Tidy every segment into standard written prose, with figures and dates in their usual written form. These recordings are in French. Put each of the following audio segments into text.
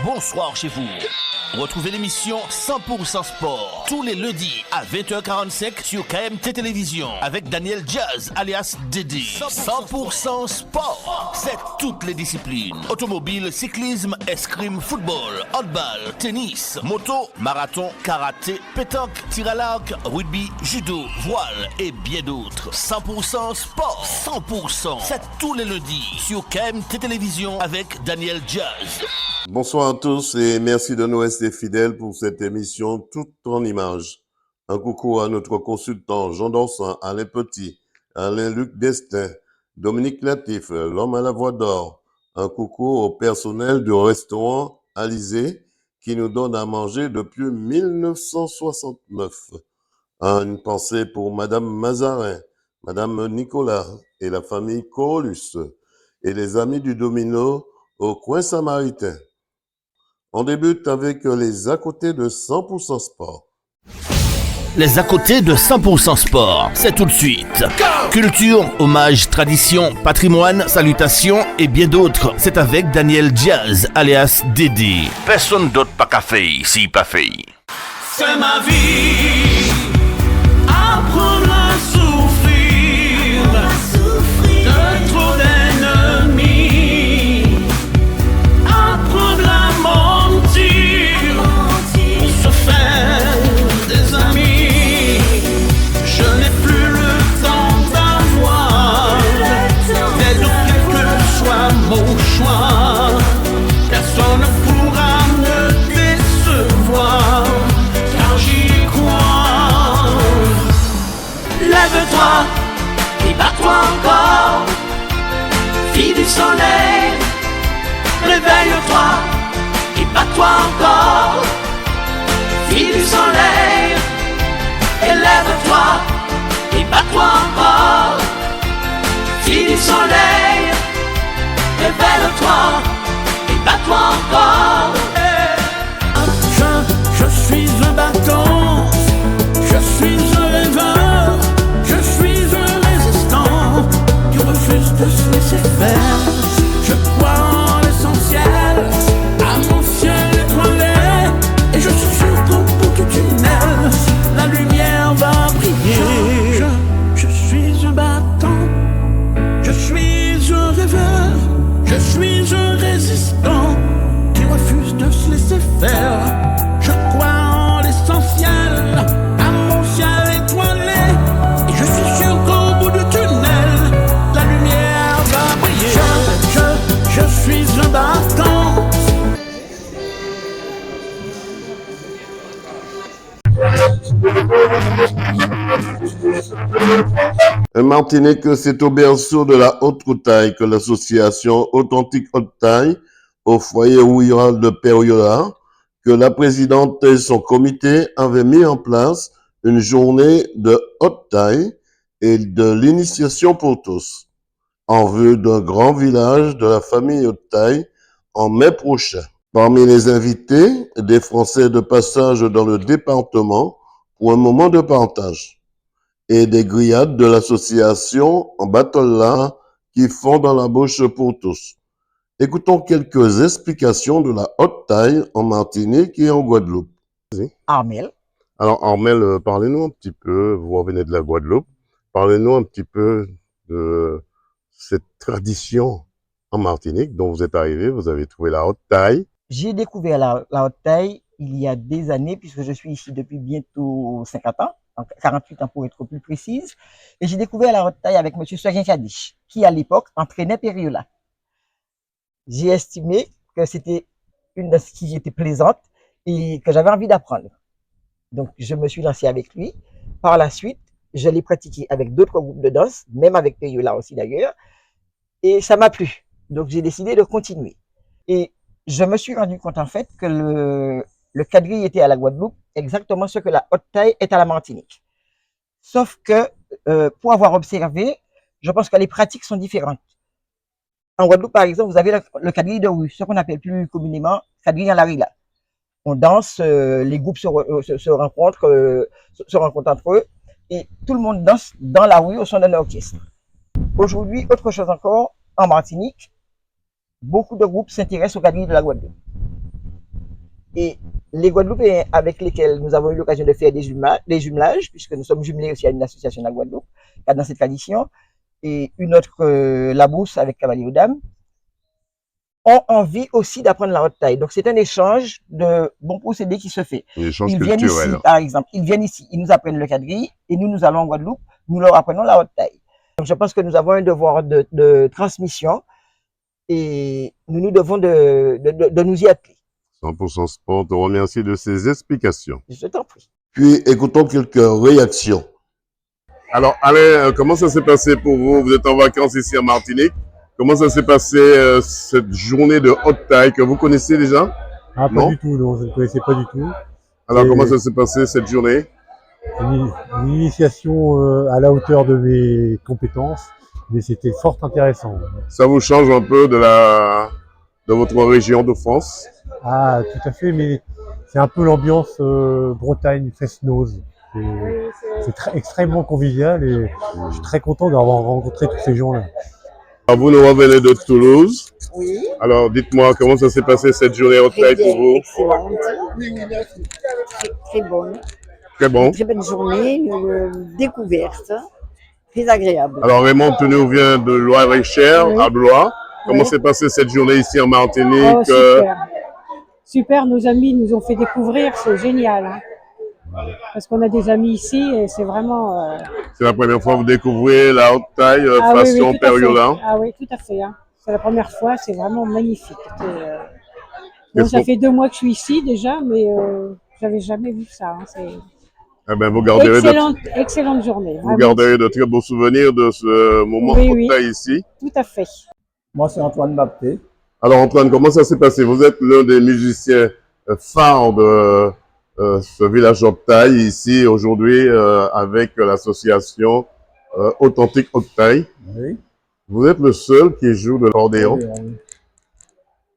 bonsoir chez vous. Retrouvez l'émission 100% Sport tous les lundis à 20h45 sur KMT Télévision avec Daniel Jazz alias Dédé. 100% Sport, c'est toutes les disciplines. Automobile, cyclisme, escrime, football, handball, tennis, moto, marathon, karaté, pétanque, tir à l'arc, rugby, judo, voile et bien d'autres. 100% Sport, 100%, c'est tous les lundis sur KMT Télévision avec Daniel Jazz. Bonsoir à tous et merci de nous rester fidèles pour cette émission toute en images. Un coucou à notre consultant Jean Dorsan, Alain Petit, Alain-Luc Destin, Dominique Latif, l'homme à la voix d'or. Un coucou au personnel du restaurant Alizé qui nous donne à manger depuis 1969. Une pensée pour Madame Mazarin, Madame Nicolas et la famille Corolus et les amis du Domino au coin samaritain. On débute avec les à côté de 100% Sport. Les à côté de 100% Sport, c'est tout de suite. Culture, hommage, tradition, patrimoine, salutations et bien d'autres. C'est avec Daniel Jazz, alias Dédé. Personne d'autre pas qu'à faire ici, pas fait. C'est ma vie, apprendre à souffrir, de trop d'ennemis, apprendre à mentir, pour se faire des amis. Je n'ai plus le temps d'avoir, mais donc quel que soit mon choix, personne ne pourra me décevoir. Lève-toi et bats-toi encore, fille du soleil. Réveille-toi et bats-toi encore, fille du soleil. Et lève-toi et bats-toi encore, fille du soleil. Réveille-toi et bats-toi encore. Je suis un bâton, je suis un rêveur, je suis un résistant qui refuse de se laisser faire. Je crois en l'essentiel, à mon ciel étoilé, et je suis sûr qu'au bout du tunnel, la lumière va briller. Je suis un bâton, je suis un rêveur, je suis un résistant qui refuse de se laisser faire. Je crois en l'essentiel, à mon ciel étoilé, et je suis sûr qu'au bout du tunnel, la lumière va briller. Je suis un bâton. Martinique, c'est au berceau de la Haute-Routaille que l'association Authentique Haute-Taille, au foyer rural de Périola, que la présidente et son comité avaient mis en place une journée de haute taille et de l'initiation pour tous, en vue d'un grand village de la famille haute taille en mai prochain. Parmi les invités, des Français de passage dans le département pour un moment de partage et des grillades de l'association en Batola qui font dans la bouche pour tous. Écoutons quelques explications de la haute taille en Martinique et en Guadeloupe. Armel. Alors Armel, parlez-nous un petit peu, vous revenez de la Guadeloupe, parlez-nous un petit peu de cette tradition en Martinique dont vous êtes arrivé, vous avez trouvé la haute taille. J'ai découvert la haute taille il y a des années, puisque je suis ici depuis bientôt 50 ans, 48 ans pour être plus précise, et j'ai découvert la haute taille avec M. Soyen Kadish, qui à l'époque entraînait Périola. J'ai estimé que c'était une danse qui était plaisante et que j'avais envie d'apprendre. Donc, je me suis lancé avec lui. Par la suite, je l'ai pratiqué avec d'autres groupes de danse, même avec Périola aussi d'ailleurs, et ça m'a plu. Donc, j'ai décidé de continuer. Et je me suis rendu compte en fait que le quadrille était à la Guadeloupe exactement ce que la haute taille est à la Martinique. Sauf que, pour avoir observé, je pense que les pratiques sont différentes. En Guadeloupe, par exemple, vous avez le quadrille de rue, ce qu'on appelle plus communément quadrille en la rila. On danse, les groupes se rencontrent entre eux, et tout le monde danse dans la rue au son d'un orchestre. Aujourd'hui, autre chose encore, en Martinique, beaucoup de groupes s'intéressent au quadrille de la Guadeloupe. Et les Guadeloupéens avec lesquels nous avons eu l'occasion de faire des jumelages, puisque nous sommes jumelés aussi à une association de la Guadeloupe, dans cette tradition, et une autre, la Brousse avec Cavalier aux Dames, ont envie aussi d'apprendre la haute taille. Donc, c'est un échange de bons procédés qui se fait. Un échange Ils viennent culturel. ici, par exemple, ils viennent ici, ils nous apprennent le quadrille, et nous allons en Guadeloupe, nous leur apprenons la haute taille. Donc, je pense que nous avons un devoir de transmission, et nous devons de nous y atteler. 100% Sport te remercie de ces explications. Je t'en prie. Puis, écoutons quelques réactions. Alors, Alain, comment ça s'est passé pour vous? Vous êtes en vacances ici en Martinique. Comment ça s'est passé cette journée de haute taille que vous connaissez déjà? Ah, pas Non. du tout, non, je ne connaissais pas du tout. Alors, Et comment ça s'est passé cette journée? une initiation à la hauteur de mes compétences, mais c'était fort intéressant. Ça vous change un peu de votre région de France? Ah, tout à fait, mais c'est un peu l'ambiance Bretagne, fest-noz. C'est extrêmement convivial et je suis très content d'avoir rencontré tous ces gens-là. Alors, vous nous revenez de Toulouse. Oui, Alors, dites-moi, comment ça s'est passé cette journée haute taille pour vous? excellente, très bonne, Très bon. très bonne journée, une découverte, très agréable. Alors, Raymond, tu nous viens de Loire-et-Cher, Oui. à Blois. Comment Oui. s'est passée cette journée ici en Martinique? Oh, super. Super, nos amis nous ont fait découvrir, c'est génial. Hein. Parce qu'on a des amis ici et c'est vraiment. C'est la première fois que vous découvrez la haute taille Ah oui, façon oui, tout à fait. Périola. Ah oui, tout à fait. Hein. C'est la première fois, c'est vraiment magnifique. Qu'est-ce Ça qu'on- fait 2 mois que je suis ici déjà, mais j'avais jamais vu ça. Hein. C'est Eh ben, vous garderez, excellente journée. vous Vraiment. garderez de très beaux souvenirs de ce moment Oui, haute oui. taille ici. Tout à fait. Moi, c'est Antoine Bapté. Alors, Antoine, comment ça s'est passé? Vous êtes l'un des musiciens phares de ce village haute taille ici aujourd'hui avec l'association Authentique Haute Taille. Oui. Vous êtes le seul qui joue de l'accordéon.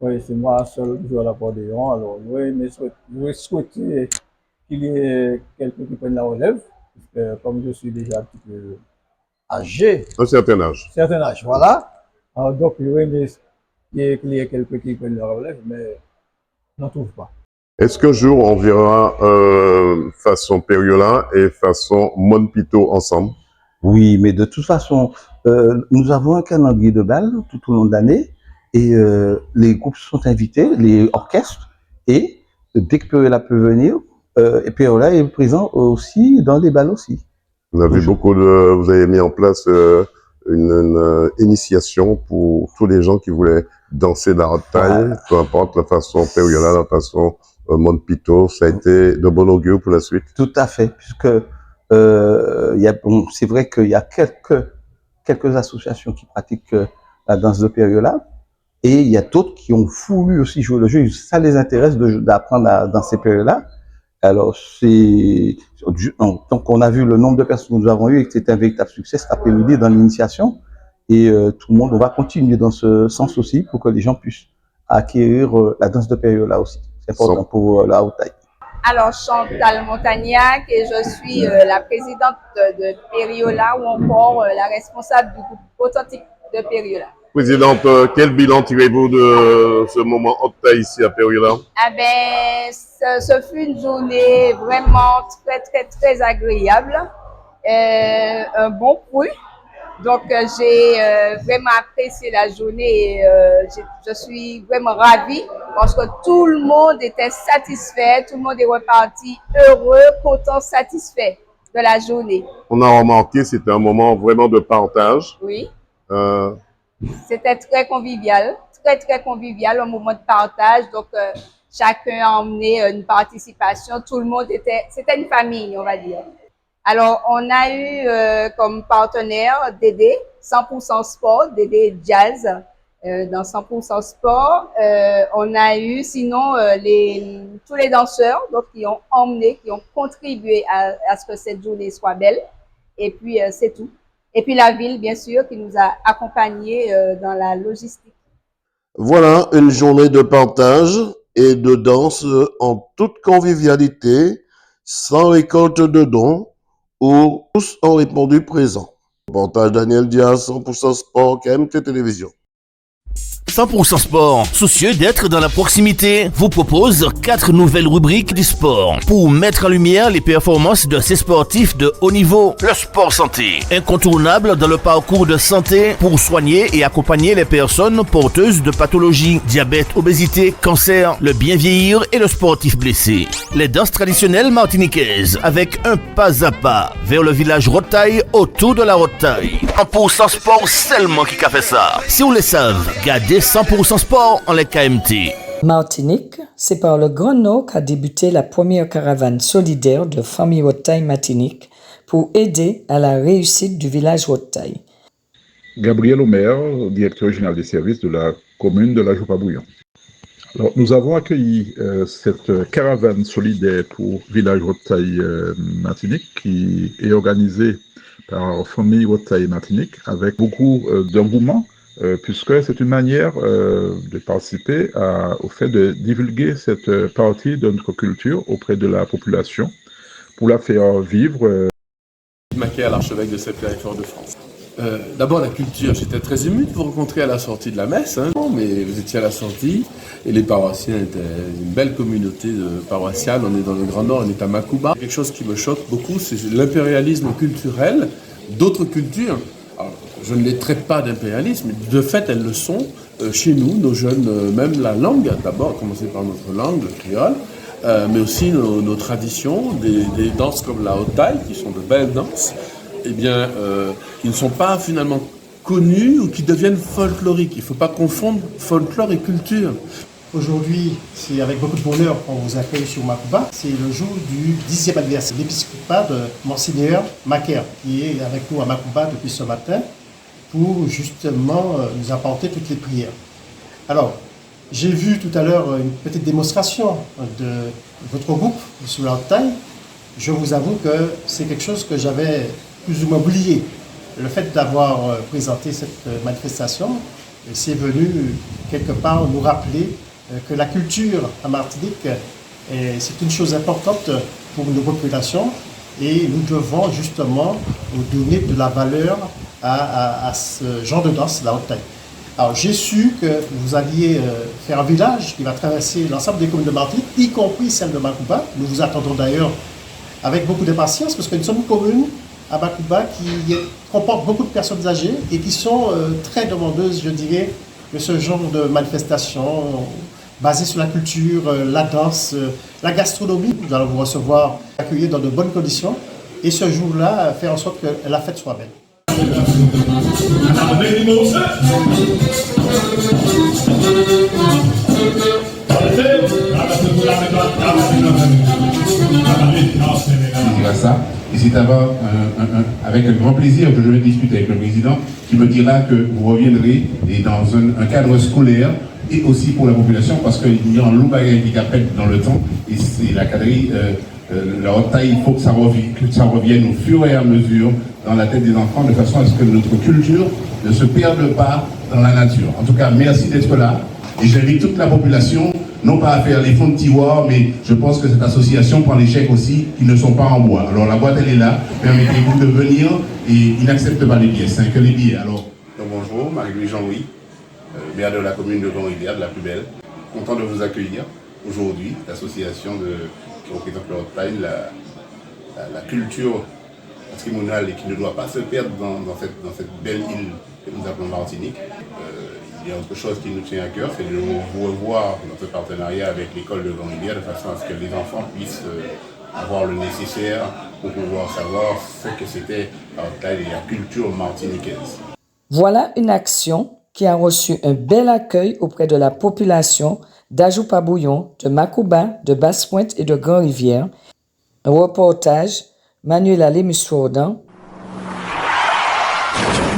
Oui, c'est moi seul qui joue à l'accordéon. Alors, oui, mais je souhaitais qu'il y ait quelqu'un qui prenne la relève. Parce que comme je suis déjà un petit peu âgé, Un certain âge. certain âge, voilà. Alors, donc, oui, mais qu'il y ait quelqu'un qui prenne la relève, mais je n'en trouve pas. Est-ce qu'un jour on verra façon Périola et façon Monpito ensemble? Oui, mais de toute façon, nous avons un calendrier de bal tout au long de l'année et les groupes sont invités, les orchestres, et dès que Périola peut venir, et Périola est présent aussi dans les bals aussi. On a vu vous avez mis en place une initiation pour tous les gens qui voulaient danser de la haute taille, peu importe la façon Périola, la façon Monpito. Ça a été de bon augure pour la suite. Tout à fait, puisque c'est vrai qu'il y a quelques associations qui pratiquent la danse de Périola, et il y a d'autres qui ont voulu aussi jouer le jeu. Ça les intéresse d'apprendre à danser Périola. Alors, donc on a vu le nombre de personnes que nous avons eues et que c'était un véritable succès cet après-midi dans l'initiation. Et tout le monde, on va continuer dans ce sens aussi pour que les gens puissent acquérir la danse de Périola aussi. C'est important pour la haute taille. Alors, Chantal Montagnac et je suis la présidente de Périola ou encore la responsable du groupe Authentique de Périola. Présidente, quel bilan tirez-vous de ce moment haute taille ici à Périola? Ah ben, ce fut une journée vraiment très agréable, un bon bruit. Donc, j'ai vraiment apprécié la journée et je suis vraiment ravie parce que tout le monde était satisfait, tout le monde est reparti heureux, content, satisfait de la journée. On a remarqué que c'était un moment vraiment de partage. Oui. Euh, C'était très convivial, très convivial, un moment de partage. Donc, chacun a emmené une participation. Tout le monde c'était une famille, on va dire. Alors, on a eu comme partenaire Dédé, 100% Sport, Dédé Jazz dans 100% Sport. On a eu sinon tous les danseurs donc, qui ont emmené, qui ont contribué à ce que cette journée soit belle. Et puis, c'est tout. Et puis la ville, bien sûr, qui nous a accompagnés dans la logistique. Voilà une journée de partage et de danse en toute convivialité, sans récolte de dons, où tous ont répondu présent. Reportage Daniel Diaz, 100% Sport, KMT Télévision. 100% Sport, soucieux d'être dans la proximité, vous propose 4 nouvelles rubriques du sport pour mettre en lumière les performances de ces sportifs de haut niveau. Le sport santé, incontournable dans le parcours de santé pour soigner et accompagner les personnes porteuses de pathologies, diabète, obésité, cancer, le bien vieillir et le sportif blessé. Les danses traditionnelles martiniquaises avec un pas à pas vers le village Rotaille autour de la Rotaille. 100% Sport seulement qui a fait ça. Si vous le savez, gardez 100% Sport en les KMT. Martinique, c'est par le Grand Nord qu'a débuté la première caravane solidaire de famille Rotaille Martinique pour aider à la réussite du village Rotaille. Gabriel Omer, directeur général des services de la commune de l'Ajoupa-Bouillon. Alors, nous avons accueilli cette caravane solidaire pour village Rotaille Martinique qui est organisée par famille Rotaille Martinique avec beaucoup d'engouement puisque c'est une manière de participer au fait de divulguer cette partie de notre culture auprès de la population pour la faire vivre. Macaire, l'archevêque de Saint-Pierre et Fort-de-France. D'abord la culture, j'étais très ému de vous rencontrer à la sortie de la messe, mais vous étiez à la sortie et les paroissiens étaient une belle communauté paroissiale. On est dans le Grand Nord, on est à Macouba. Quelque chose qui me choque beaucoup, c'est l'impérialisme culturel d'autres cultures. Alors, je ne les traite pas d'impérialisme, de fait elles le sont chez nous, nos jeunes, même la langue, d'abord, à commencer par notre langue, le créole, mais aussi nos traditions, des danses comme la Rotaille, qui sont de belles danses, eh bien, qui ne sont pas finalement connues ou qui deviennent folkloriques. Il ne faut pas confondre folklore et culture. Aujourd'hui, c'est avec beaucoup de bonheur qu'on vous accueille sur Macouba. C'est le jour du 10e anniversaire de l'épiscopat de Monseigneur Macaire, qui est avec nous à Macouba depuis ce matin pour justement nous apporter toutes les prières. Alors, j'ai vu tout à l'heure une petite démonstration de votre groupe sur la Rotaille. Je vous avoue que c'est quelque chose que j'avais plus ou moins oublié. Le fait d'avoir présenté cette manifestation, c'est venu quelque part nous rappeler que la culture à Martinique, c'est une chose importante pour nos populations et nous devons justement nous donner de la valeur à ce genre de danse, la Rotaille. Alors j'ai su que vous alliez faire un village qui va traverser l'ensemble des communes de Martinique, y compris celle de Macouba. Nous vous attendons d'ailleurs avec beaucoup de patience parce que nous sommes une commune à Macouba qui comporte beaucoup de personnes âgées et qui sont très demandeuses, je dirais, de ce genre de manifestations basées sur la culture, la danse, la gastronomie. Nous allons vous recevoir, accueillir dans de bonnes conditions et ce jour-là, faire en sorte que la fête soit belle. Ça. Et c'est avec un grand plaisir que je vais discuter avec le président qui me dira que vous reviendrez et dans un cadre scolaire et aussi pour la population parce qu'il y a un loup bagaille qui appelle dans le temps et c'est la cadrerie, la Rotaille, il faut que ça revienne au fur et à mesure dans la tête des enfants de façon à ce que notre culture ne se perde pas dans la nature. En tout cas, merci d'être là et j'invite toute la population non pas à faire les fonds de tiroir, mais je pense que cette association prend les chèques aussi qui ne sont pas en bois. Alors la boîte elle est là, permettez-vous de venir et ils n'acceptent pas les billets, c'est que les billets. Alors bonjour, Marie-Louis Jean-Louis, maire de la commune de Grand-Rivière, de la plus belle. Content de vous accueillir aujourd'hui, l'association qui représente le Rotaille, la culture patrimoniale et qui ne doit pas se perdre dans cette belle île que nous appelons Martinique. Il y a autre chose qui nous tient à cœur, c'est de revoir notre partenariat avec l'école de Grand-Rivière de façon à ce que les enfants puissent avoir le nécessaire pour pouvoir savoir ce que c'était la culture martiniquaise. Voilà une action qui a reçu un bel accueil auprès de la population d'Ajoupa-Bouillon, de Macouba, de Basse-Pointe et de Grand-Rivière. Un reportage, Manuela Lemus-Fordan.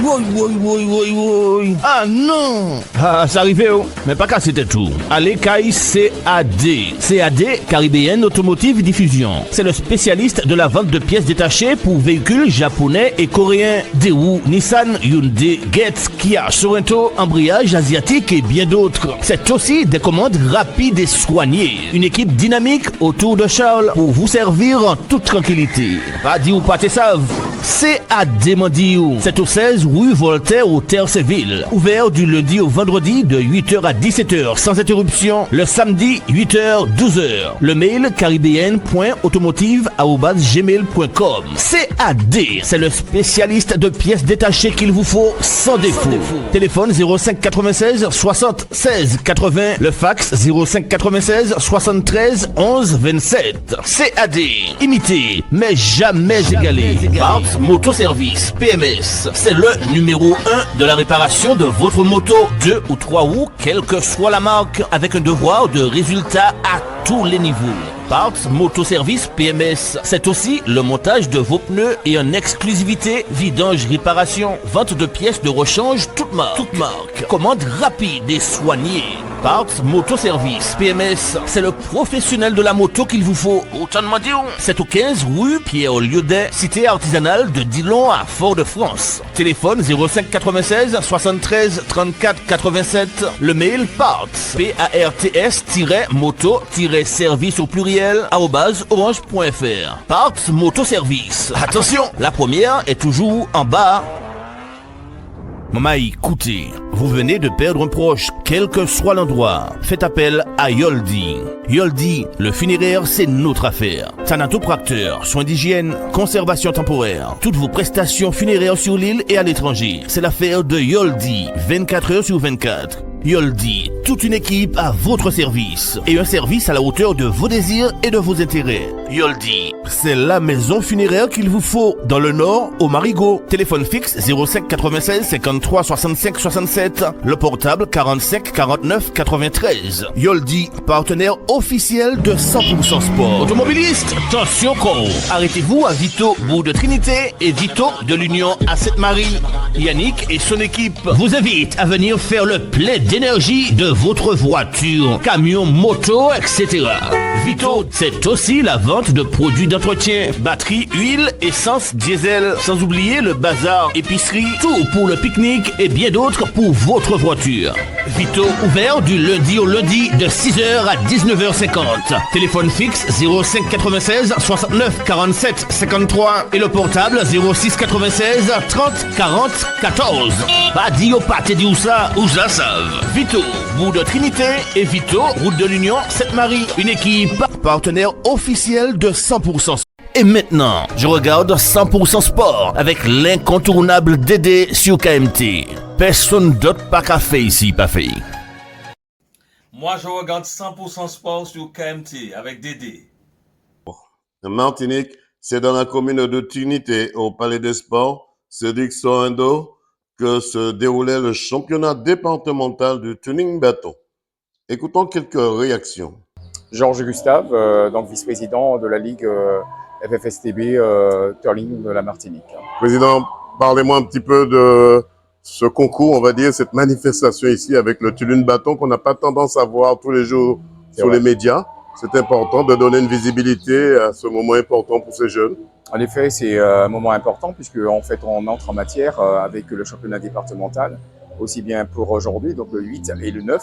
Woy. Ah non! Ah, ça arrivait, oh. Mais pas qu'à c'était tout. Allez, Kai CAD. CAD, Caribbean Automotive Diffusion. C'est le spécialiste de la vente de pièces détachées pour véhicules japonais et coréens. Daewoo, Nissan, Hyundai, Getz, Kia, Sorento, embrayage asiatique et bien d'autres. C'est aussi des commandes rapides et soignées. Une équipe dynamique autour de Charles pour vous servir en toute tranquillité. Pas dit ou pas, t'es savent. CAD Mandiou. C'est au 16 rue Voltaire au Terre-Séville. Ouvert du lundi au vendredi de 8h à 17h sans interruption. Le samedi 8h 12h. Le mail caribéenne.automotive@gmail.com. CAD, c'est le spécialiste de pièces détachées qu'il vous faut sans défaut. Téléphone 05 96 60 16 80. Le fax 05 96 73 11 27. CAD, imité mais jamais égalé. Parts Motoservice PMS, c'est le numéro 1 de la réparation de votre moto, 2 ou 3 roues, quelle que soit la marque, avec un devoir de résultat à tous les niveaux. Parts Motoservice PMS, c'est aussi le montage de vos pneus et en exclusivité, vidange, réparation, vente de pièces de rechange, toute marque. Commande rapide et soignée. Parts Motoservice PMS, c'est le professionnel de la moto qu'il vous faut. Autant de dire, c'est au 15 rue Pierre-Liaudet, cité artisanale de Dillon à Fort-de-France. Téléphone 05 96 73 34 87. Le mail parts, PARTS-moto-service au pluriel, @orange.fr. Parts Motoservice. Attention, la première est toujours en bas. Maman, écoutez, vous venez de perdre un proche, quel que soit l'endroit. Faites appel à Yoldi. Yoldi, le funéraire, c'est notre affaire. Thanatopracteur, soins d'hygiène, conservation temporaire. Toutes vos prestations funéraires sur l'île et à l'étranger. C'est l'affaire de Yoldi, 24 heures sur 24. Yoldi, toute une équipe à votre service et un service à la hauteur de vos désirs et de vos intérêts. Yoldi, c'est la maison funéraire qu'il vous faut dans le Nord, au Marigot. Téléphone fixe 05 96 53 65 67, le portable 45 49 93. Yoldi, partenaire officiel de 100% Sport. Automobiliste, attention con. Arrêtez-vous à Vito, bout de Trinité et Vito de l'Union à Sainte-Marie. Yannick et son équipe vous invitent à venir faire le plein d'énergie de votre voiture, camion, moto, etc. Vito, c'est aussi la vente de produits d'entretien, batterie, huile, essence, diesel, sans oublier le bazar, épicerie, tout pour le pique-nique et bien d'autres pour votre voiture. Vito, ouvert du lundi au lundi de 6h à 19h50. Téléphone fixe 05 96 69 47 53 et le portable 06 96 30 40 14. Pas dit au pâté dit où ça savent. Vito, bout de Trinité et Vito, route de l'Union, Sainte-Marie. Une équipe partenaire officielle de 100%. Et maintenant, je regarde 100% Sport avec l'incontournable Dédé sur KMT. Personne d'autre pas qu'à faire ici, pas fait. Moi, je regarde 100% Sport sur KMT avec Dédé. Martinique, c'est dans la commune de Trinité, au Palais des Sports, Cédric Sorendo, que se déroulait le championnat départemental du tuning bateau. Écoutons quelques réactions. Georges Gustave, donc vice-président de la Ligue FFSTB Turling de la Martinique. Président, parlez-moi un petit peu de ce concours, on va dire, cette manifestation ici avec le tuning bâton qu'on n'a pas tendance à voir tous les jours sur les médias. C'est important de donner une visibilité à ce moment important pour ces jeunes. En effet, c'est un moment important puisque en fait, on entre en matière avec le championnat départemental, aussi bien pour aujourd'hui, donc le 8 et le 9.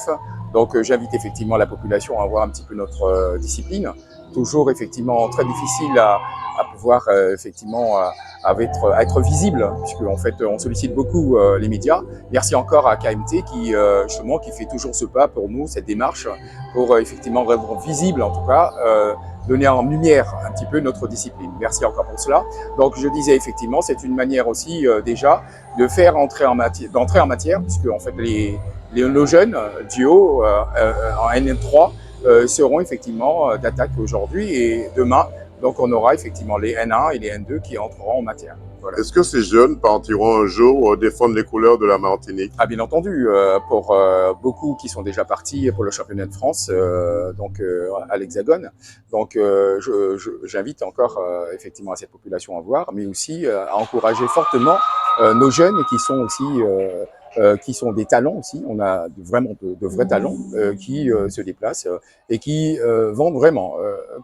Donc j'invite effectivement la population à voir un petit peu notre discipline. Toujours effectivement très difficile à pouvoir effectivement être visible puisque en fait on sollicite beaucoup les médias. Merci encore à KMT qui justement qui fait toujours ce pas pour nous, cette démarche pour effectivement rendre visible en tout cas donner en lumière un petit peu notre discipline. Merci encore pour cela. Donc je disais effectivement, c'est une manière aussi déjà de faire d'entrer en matière, puisque en fait nos jeunes du haut en N3 seront effectivement d'attaque aujourd'hui et demain. Donc on aura effectivement les N1 et les N2 qui entreront en matière. Voilà. Est-ce que ces jeunes partiront un jour défendre les couleurs de la Martinique? Ah, bien entendu, pour beaucoup qui sont déjà partis pour le championnat de France, donc à l'Hexagone. Donc j'invite encore effectivement à cette population à voir, mais aussi à encourager fortement nos jeunes qui sont aussi qui sont des talents aussi. On a vraiment de vrais talents qui se déplacent et qui vont vraiment,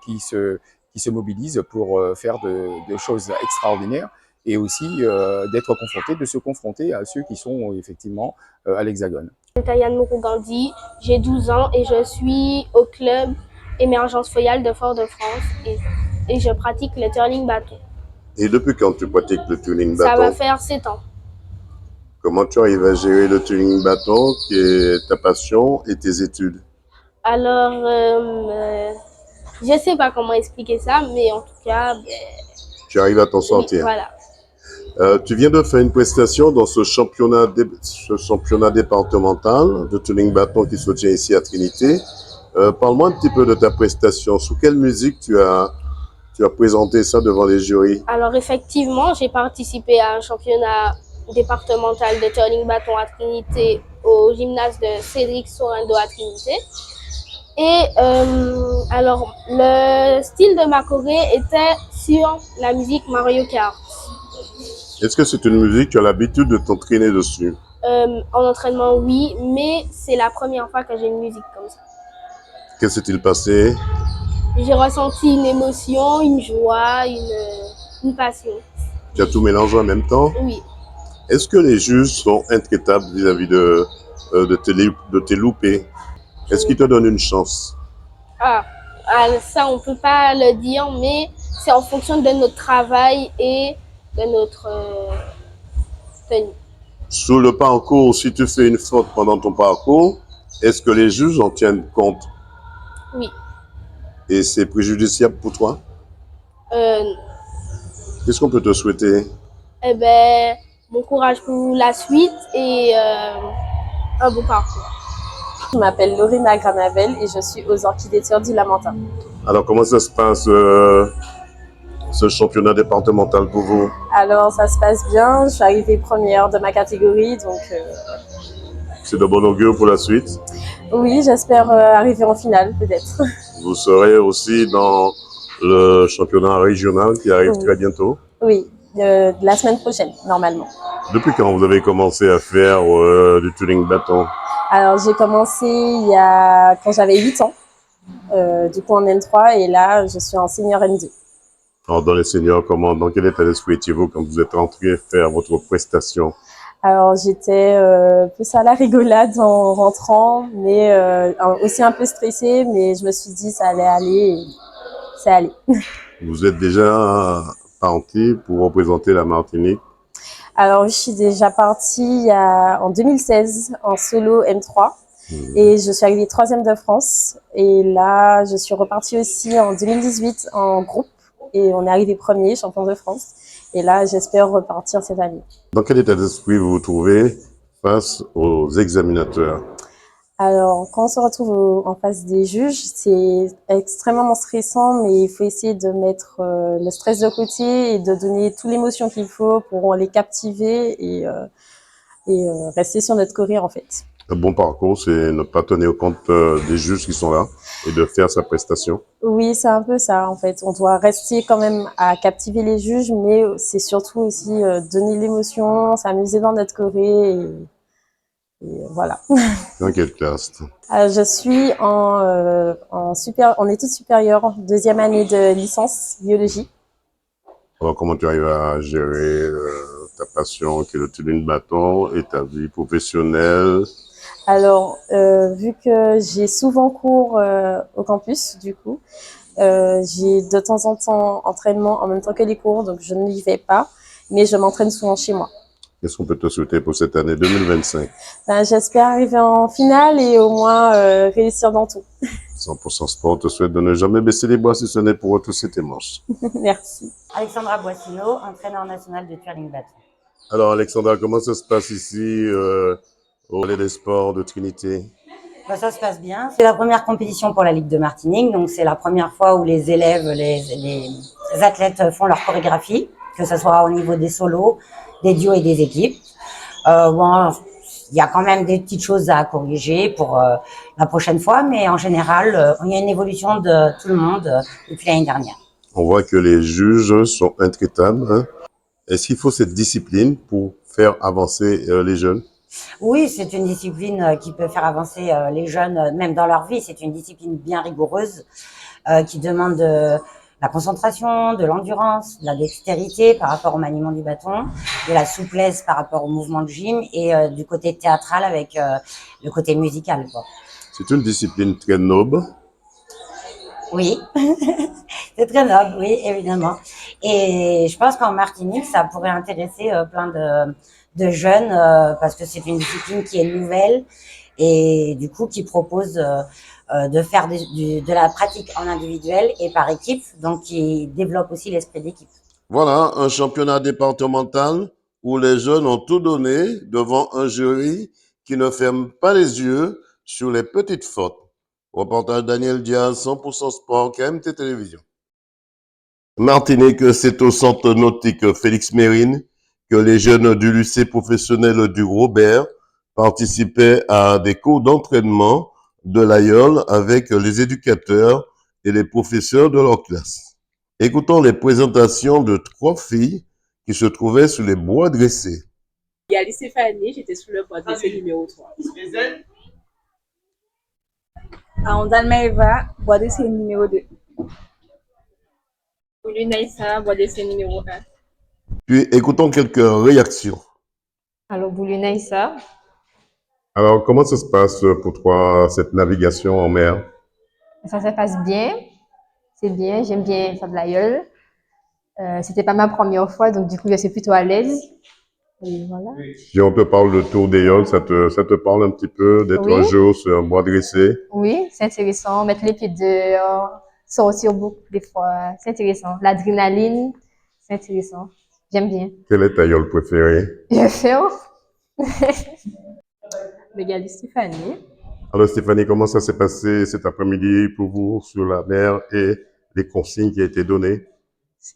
qui se mobilisent pour faire de choses extraordinaires. Et aussi de se confronter à ceux qui sont effectivement à l'Hexagone. Je suis Tayane Mourou-Gandhi, j'ai 12 ans et je suis au club Émergence Foyale de Fort-de-France et je pratique le turling bateau. Et depuis quand tu pratiques le turning Ça bâton? va faire 7 ans. Comment tu arrives à gérer le turning bâton, qui est ta passion, et tes études? Alors, je sais pas comment expliquer ça, mais en tout cas, Tu arrives à t'en oui, sortir. voilà. Tu viens de faire une prestation dans ce championnat départemental de turning bâton qui se tient ici à Trinité. Parle-moi un petit peu de ta prestation. Sous quelle musique tu as présenté ça devant les jurys? Alors, effectivement, j'ai participé à un championnat départemental de turning bâton à Trinité au gymnase de Cédric Sorendo à Trinité. Et alors, le style de ma choré était sur la musique Mario Kart. Est-ce que c'est une musique que tu as l'habitude de t'entraîner dessus? En entraînement, oui, mais c'est la première fois que j'ai une musique comme ça. Qu'est-ce qui s'est-il passé? J'ai ressenti une émotion, une joie, une passion. Tu as tout mélangé en même temps? Oui. Est-ce que les juges sont intraitables vis-à-vis de tes loupés? Est-ce qu'ils te donnent une chance? Ça, on peut pas le dire, mais c'est en fonction de notre travail et de notre tenue. Sur le parcours, si tu fais une faute pendant ton parcours, est-ce que les juges en tiennent compte? Oui. Et c'est préjudiciable pour toi? Qu'est-ce qu'on peut te souhaiter? Eh ben, bon courage pour la suite et un bon parcours. Je m'appelle Lorena Granavel et je suis aux Orchidétières du Lamentin. Alors, comment ça se passe, ce championnat départemental pour vous? Alors, ça se passe bien. Je suis arrivée première de ma catégorie, donc... C'est de bon augure pour la suite? Oui, j'espère arriver en finale, peut-être. Vous serez aussi dans le championnat régional qui arrive très bientôt? Oui, la semaine prochaine, normalement. Depuis quand vous avez commencé à faire du turning bâton? Alors, j'ai commencé quand j'avais 8 ans, du coup en N3, et là, je suis en senior N2. Alors, dans les seniors, dans quel état d'esprit étiez-vous quand vous êtes rentré faire votre prestation? Alors, j'étais plus à la rigolade en rentrant, mais aussi un peu stressée, mais je me suis dit ça allait aller, et c'est allé. Vous êtes déjà parti pour représenter la Martinique? Alors, je suis déjà partie en 2016 en solo M3 et je suis arrivée 3e de France. Et là, je suis repartie aussi en 2018 en groupe et on est arrivé premier, champion de France. Et là, j'espère repartir cette année. Dans quel état d'esprit vous vous trouvez face aux examinateurs? Alors, quand on se retrouve en face des juges, c'est extrêmement stressant, mais il faut essayer de mettre le stress de côté et de donner toute l'émotion qu'il faut pour les captiver et rester sur notre choré, en fait. Un bon parcours, c'est ne pas tenir compte des juges qui sont là et de faire sa prestation. Oui, c'est un peu ça, en fait. On doit rester quand même à captiver les juges, mais c'est surtout aussi donner l'émotion, s'amuser dans notre choré et voilà. Dans quelle classe? Je suis en études supérieures, 2e année de licence biologie. Alors, comment tu arrives à gérer ta passion qui est le turning bâton et ta vie professionnelle? Alors, vu que j'ai souvent cours au campus, du coup, j'ai de temps en temps entraînement en même temps que les cours, donc je n'y vais pas, mais je m'entraîne souvent chez moi. Qu'est-ce qu'on peut te souhaiter pour cette année 2025? J'espère arriver en finale et au moins réussir dans tout. 100% Sport te souhaite de ne jamais baisser les bras si ce n'est pour retrousser tes manches. Merci. Alexandra Boissino, entraîneur national de turning bâton. Alors Alexandra, comment ça se passe ici au Palais des Sports de Trinité? Ça se passe bien. C'est la première compétition pour la Ligue de Martinique, donc c'est la première fois où les élèves, les athlètes font leur chorégraphie, que ce soit au niveau des solos, des duos et des équipes. Il y a quand même des petites choses à corriger pour la prochaine fois, mais en général, il y a une évolution de tout le monde depuis l'année dernière. On voit que les juges sont intraitables. Hein? Est-ce qu'il faut cette discipline pour faire avancer les jeunes? Oui, c'est une discipline qui peut faire avancer les jeunes, même dans leur vie. C'est une discipline bien rigoureuse qui demande la concentration, de l'endurance, de la dextérité par rapport au maniement du bâton, de la souplesse par rapport au mouvement de gym et du côté théâtral avec le côté musical, quoi. C'est une discipline très noble. Oui, c'est très noble, oui, évidemment. Et je pense qu'en Martinique, ça pourrait intéresser plein de jeunes parce que c'est une discipline qui est nouvelle et du coup qui propose de faire de la pratique en individuel et par équipe, donc qui développe aussi l'esprit d'équipe. Voilà, un championnat départemental où les jeunes ont tout donné devant un jury qui ne ferme pas les yeux sur les petites fautes. Reportage Daniel Diaz, 100% Sport, KMT Télévision. Martinique, c'est au centre nautique Félix Mérine que les jeunes du lycée professionnel du Robert participaient à des cours d'entraînement de l'AIOL avec les éducateurs et les professeurs de leur classe. Écoutons les présentations de 3 filles qui se trouvaient sur les bois dressés. Il y a Stéphanie, j'étais sur le bois dressé numéro 3. Andalmaeva, bois dressé numéro 2. Boulunaïssa, bois dressé numéro 1. Puis écoutons quelques réactions. Alors, Boulunaïssa. Alors, comment ça se passe pour toi, cette navigation en mer? Ça se passe bien. C'est bien, j'aime bien faire de l'aïeul. C'était pas ma première fois, donc du coup, je suis plutôt à l'aise. Et voilà. Si on te parle de tour d'Aïol, ça te parle un petit peu d'être Oui. un jour sur un bois dressé? Oui, c'est intéressant. Mettre les pieds dehors, sortir beaucoup des fois, c'est intéressant. L'adrénaline, c'est intéressant. J'aime bien. Quel est ta yole préférée? Je fais. Regarde Stéphanie. Alors Stéphanie, comment ça s'est passé cet après-midi pour vous sur la mer et les consignes qui ont été données?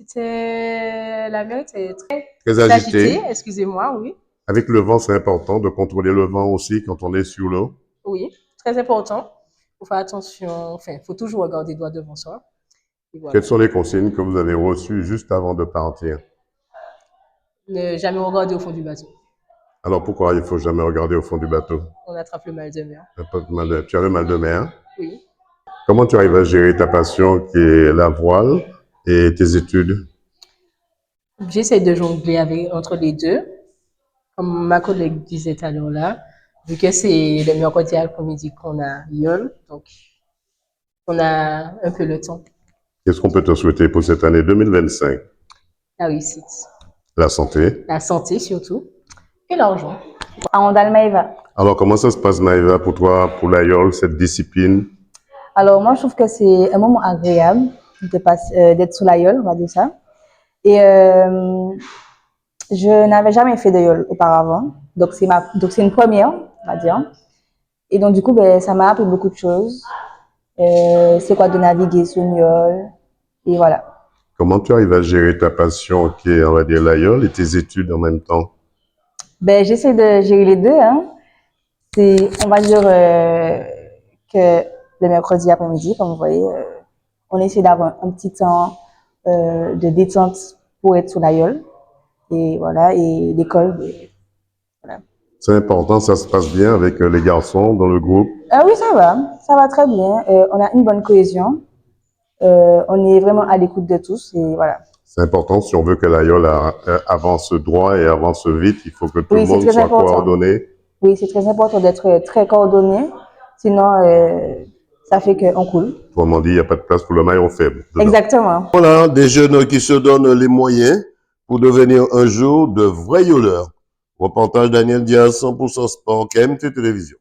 La mer était Très agitée. Excusez-moi, oui. Avec le vent, c'est important de contrôler le vent aussi quand on est sur l'eau. Oui, très important. Il faut faire attention, enfin, il faut toujours regarder droit devant soi. Et voilà. Quelles sont les consignes que vous avez reçues juste avant de partir? Ne jamais regarder au fond du bateau. Alors pourquoi il ne faut jamais regarder au fond du bateau? On attrape le mal de mer. Tu as le mal de mer? Oui. Comment tu arrives à gérer ta passion qui est la voile et tes études? J'essaie de jongler entre les deux. Comme ma collègue disait tout à l'heure là, vu que c'est le mercredi après-midi qu'on a YOL, donc on a un peu le temps. Qu'est-ce qu'on peut te souhaiter pour cette année 2025? La réussite. La santé. La santé surtout. Et l'argent. Maëva. Alors, comment ça se passe, Maëva, pour toi, pour l'AIOL, cette discipline? Alors, moi, je trouve que c'est un moment agréable d'être sous la YOL, on va dire ça. Et je n'avais jamais fait de YOL auparavant. Donc, c'est une première, on va dire. Et donc, du coup, ça m'a appris beaucoup de choses. C'est quoi de naviguer sous une YOL. Et voilà. Comment tu arrives à gérer ta passion qui est, on va dire, l'AIOL et tes études en même temps? J'essaie de gérer les deux. Hein. On va dire que le mercredi après-midi, comme vous voyez, on essaie d'avoir un petit temps de détente pour être sous l'AIOL. Et voilà, et l'école, voilà. C'est important, ça se passe bien avec les garçons dans le groupe? Oui, ça va très bien. On a une bonne cohésion. On est vraiment à l'écoute de tous et voilà. C'est important, si on veut que l'AIOL avance droit et avance vite, il faut que tout le monde soit coordonné. Oui, c'est très important d'être très coordonné, sinon ça fait qu'on coule. Autrement dit, il n'y a pas de place pour le maillon faible. Dedans. Exactement. Voilà, des jeunes qui se donnent les moyens pour devenir un jour de vrais yoleurs. Reportage Daniel Diaz, 100% Sport, KMT Télévision.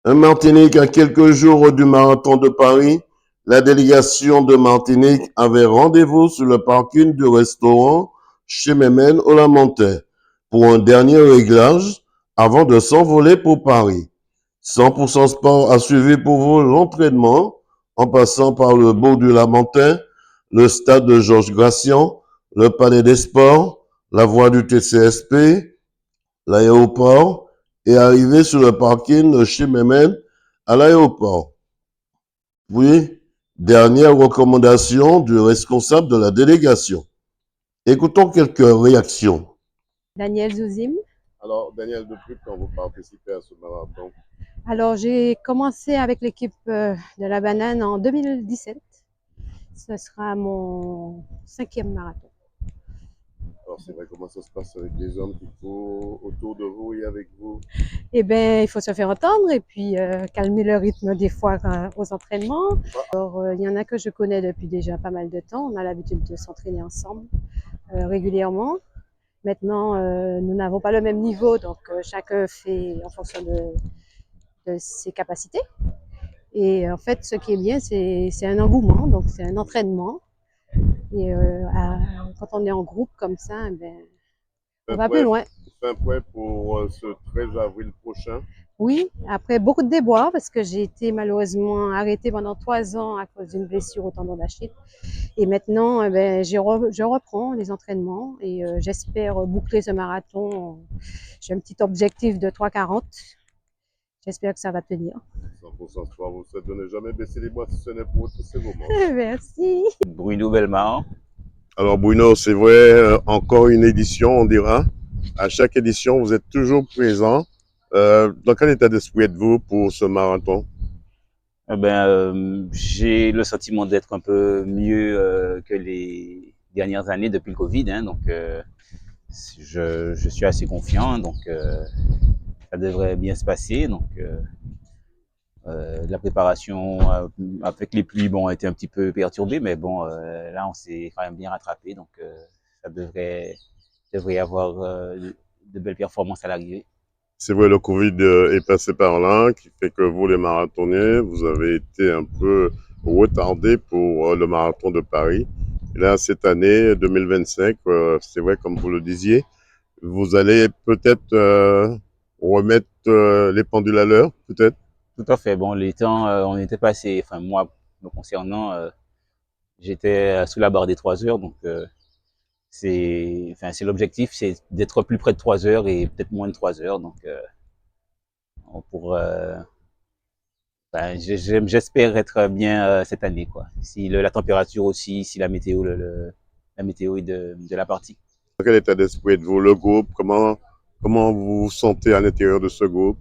Un Martinique à quelques jours du marathon de Paris, la délégation de Martinique avait rendez-vous sur le parking du restaurant chez Mémène au Lamentin pour un dernier réglage avant de s'envoler pour Paris. 100% Sport a suivi pour vous l'entraînement en passant par le bourg du Lamentin, le stade de Georges Gracian, le palais des sports, la voie du TCSP, l'aéroport et arrivé sur le parking chez Mémène à l'aéroport. Puis, dernière recommandation du responsable de la délégation. Écoutons quelques réactions. Daniel Zouzim. Alors, Daniel, depuis quand vous participez à ce marathon? Alors, j'ai commencé avec l'équipe de la banane en 2017. Ce sera mon 5e marathon. Alors c'est vrai, comment ça se passe avec les hommes qui courent autour de vous et avec vous? Eh bien, il faut se faire entendre et puis calmer le rythme des fois aux entraînements. Alors, il y en a que je connais depuis déjà pas mal de temps. On a l'habitude de s'entraîner ensemble régulièrement. Maintenant, nous n'avons pas le même niveau, donc chacun fait en fonction de ses capacités. Et en fait, ce qui est bien, c'est un engouement, donc c'est un entraînement. Et quand on est en groupe comme ça, eh ben, on va plus loin. C'est un point pour ce 13 avril prochain. Oui, après beaucoup de déboires, parce que j'ai été malheureusement arrêtée pendant 3 ans à cause d'une blessure au tendon d'Achille. Et maintenant, eh ben, je reprends les entraînements et j'espère boucler ce marathon. J'ai un petit objectif de 3,40. J'espère que ça va tenir. 100% sport, vous souhaite de ne jamais baisser les bras si ce n'est pour tous ces moments. Merci. Bruno Bellemare. Alors Bruno, c'est vrai, encore une édition, on dira. À chaque édition, vous êtes toujours présent. Dans quel état d'esprit êtes-vous pour ce marathon? J'ai le sentiment d'être un peu mieux que les dernières années depuis le Covid, hein, donc je suis assez confiant, donc ça devrait bien se passer. Donc la préparation avec les pluies a été un petit peu perturbée, mais bon, là on s'est quand même bien rattrapé, donc ça devrait y avoir de belles performances à l'arrivée. C'est vrai, le Covid est passé par là, qui fait que vous, les marathoniens, vous avez été un peu retardés pour le marathon de Paris. Et là, cette année 2025, c'est vrai, comme vous le disiez, vous allez peut-être remettre les pendules à l'heure, peut-être? Tout à fait. Bon, les temps on était passé, enfin moi, me concernant, j'étais sous la barre des 3 heures, donc c'est l'objectif, c'est d'être plus près de 3 heures et peut-être moins de 3 heures. Donc, j'espère être bien cette année, quoi. Si la température aussi, si la météo, la météo est de la partie. Dans quel état d'esprit êtes-vous, le groupe? Comment vous vous sentez à l'intérieur de ce groupe?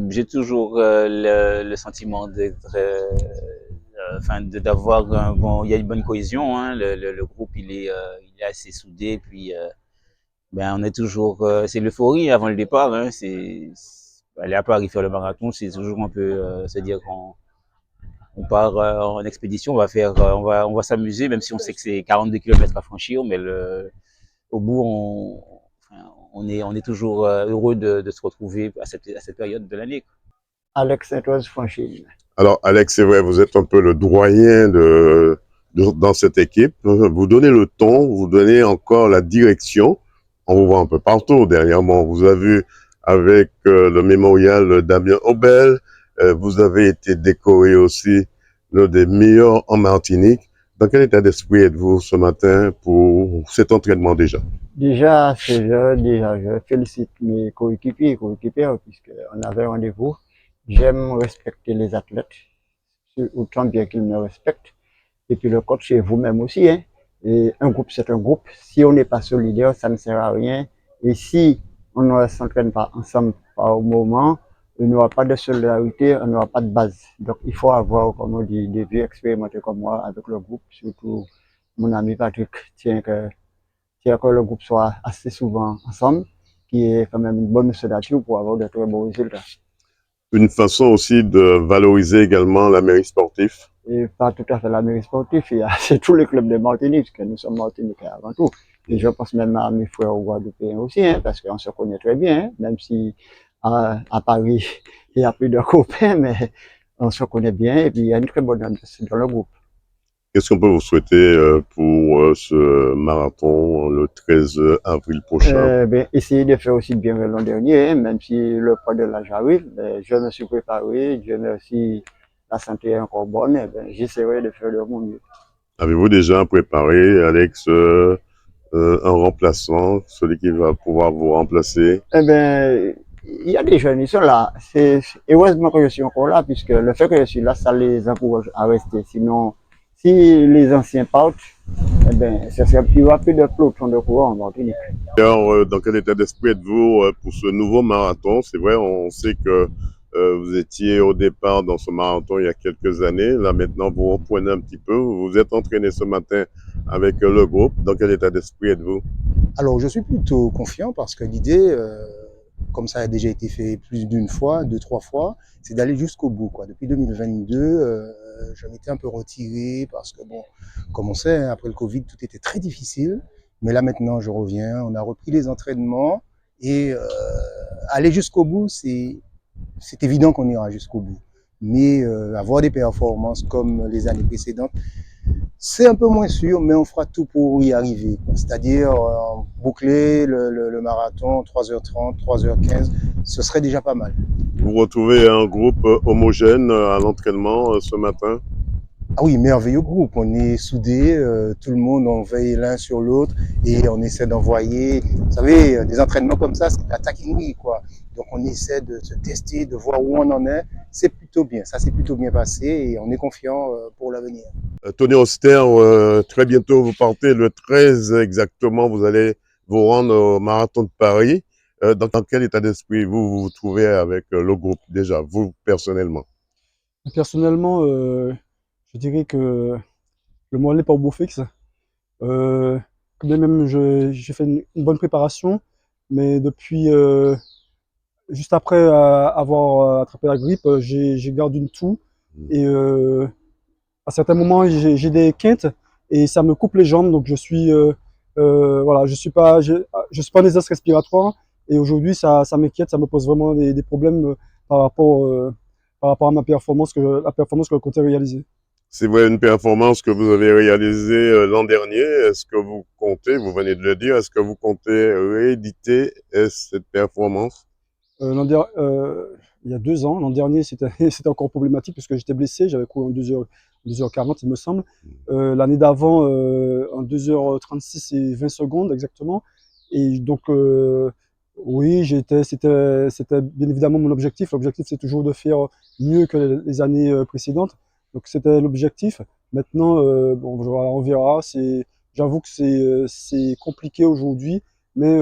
J'ai toujours le sentiment d'être, d'avoir il y a une bonne cohésion, hein. Le groupe il est assez soudé, puis on est toujours, c'est l'euphorie avant le départ, hein. Aller à Paris faire le marathon, c'est toujours un peu se dire qu'on part en expédition, on va s'amuser, même si on sait que c'est 42 km à franchir, mais au bout on est toujours heureux de se retrouver à cette période de l'année. Alex Saint-Oise Franchine. Alors Alex, c'est vrai, vous êtes un peu le doyen dans cette équipe. Vous donnez le ton, vous donnez encore la direction. On vous voit un peu partout dernièrement. Vous avez vu avec le mémorial Damien Obel, vous avez été décoré aussi l'un des meilleurs en Martinique. Dans quel état d'esprit êtes-vous ce matin pour cet entraînement déjà? Déjà, je félicite mes coéquipières, puisqu'on avait rendez-vous. J'aime respecter les athlètes, autant bien qu'ils me respectent. Et puis le coach, c'est vous-même aussi, hein. Et un groupe, c'est un groupe. Si on n'est pas solidaire, ça ne sert à rien. Et si on ne s'entraîne pas ensemble par moment, il n'y aura pas de solidarité, on n'aura pas de base. Donc il faut avoir, comme on dit, des vieux expérimentés comme moi avec le groupe, surtout mon ami Patrick tient que le groupe soit assez souvent ensemble, qui est quand même une bonne ossature pour avoir de très bons résultats. Une façon aussi de valoriser également la mairie sportive. Et pas tout à fait la mairie sportive, c'est tous les clubs de Martinique, parce que nous sommes Martiniquais avant tout. Et je pense même à mes frères guadeloupéens aussi, hein, parce qu'on se connaît très bien, hein, même si à Paris, il y a plus de copains, mais on se connaît bien et puis il y a une très bonne ambiance dans le groupe. Qu'est-ce qu'on peut vous souhaiter pour ce marathon le 13 avril prochain? Essayer de faire aussi bien que l'an dernier, hein, même si le poids de l'âge arrive. Je me suis préparé, Dieu merci, la santé est encore bonne, j'essaierai de faire de mon mieux. Avez-vous déjà préparé, Alex, un remplaçant, celui qui va pouvoir vous remplacer? Il y a des jeunes, ils sont là. C'est heureusement que je suis encore là, puisque le fait que je suis là, ça les encourage à rester. Sinon, si les anciens partent, ce serait plus rapide de peloton de courant en Martinique. Alors, dans quel état d'esprit êtes-vous pour ce nouveau marathon? C'est vrai, on sait que vous étiez au départ dans ce marathon il y a quelques années. Là, maintenant, vous reprenez un petit peu. Vous vous êtes entraîné ce matin avec le groupe. Dans quel état d'esprit êtes-vous? Alors, je suis plutôt confiant parce que l'idée, comme ça a déjà été fait plus d'une fois, 2, 3 fois, c'est d'aller jusqu'au bout, quoi. Depuis 2022, je m'étais un peu retiré parce que, bon, comme on sait, hein, après le Covid, tout était très difficile. Mais là, maintenant, je reviens. On a repris les entraînements et aller jusqu'au bout, c'est évident qu'on ira jusqu'au bout. Mais avoir des performances comme les années précédentes, c'est un peu moins sûr, mais on fera tout pour y arriver. C'est-à-dire boucler le marathon 3h30, 3h15, ce serait déjà pas mal. Vous retrouvez un groupe homogène à l'entraînement ce matin? Ah oui, merveilleux groupe. On est soudés, tout le monde, on veille l'un sur l'autre et on essaie d'envoyer. Vous savez, des entraînements comme ça, c'est la taquinerie, quoi. Donc on essaie de se tester, de voir où on en est. C'est plutôt bien. Ça s'est plutôt bien passé et on est confiant pour l'avenir. Tony Auster, très bientôt vous partez le 13 exactement. Vous allez vous rendre au marathon de Paris. Dans quel état d'esprit vous vous trouvez avec le groupe déjà, vous personnellement? Personnellement, je dirais que le moral n'est pas au beau fixe. Quand bien même j'ai fait une bonne préparation, mais depuis juste après avoir attrapé la grippe, j'ai gardé une toux et à certains moments j'ai des quintes et ça me coupe les jambes, donc je suis voilà, je suis pas en détresse respiratoire et aujourd'hui ça m'inquiète, ça me pose vraiment des problèmes par rapport à la performance que je comptais réaliser. C'est vrai, une performance que vous avez réalisée l'an dernier. Est-ce que vous comptez, vous venez de le dire, est-ce que vous comptez rééditer cette performance? Il y a 2 ans, l'an dernier, c'était encore problématique parce que j'étais blessé, j'avais couru en 2h40, il me semble. L'année d'avant, en 2h36 et 20 secondes exactement. Et donc, oui, c'était bien évidemment mon objectif. L'objectif, c'est toujours de faire mieux que les années précédentes. Donc, c'était l'objectif. Maintenant, bon, voilà, on verra. J'avoue que c'est compliqué aujourd'hui, mais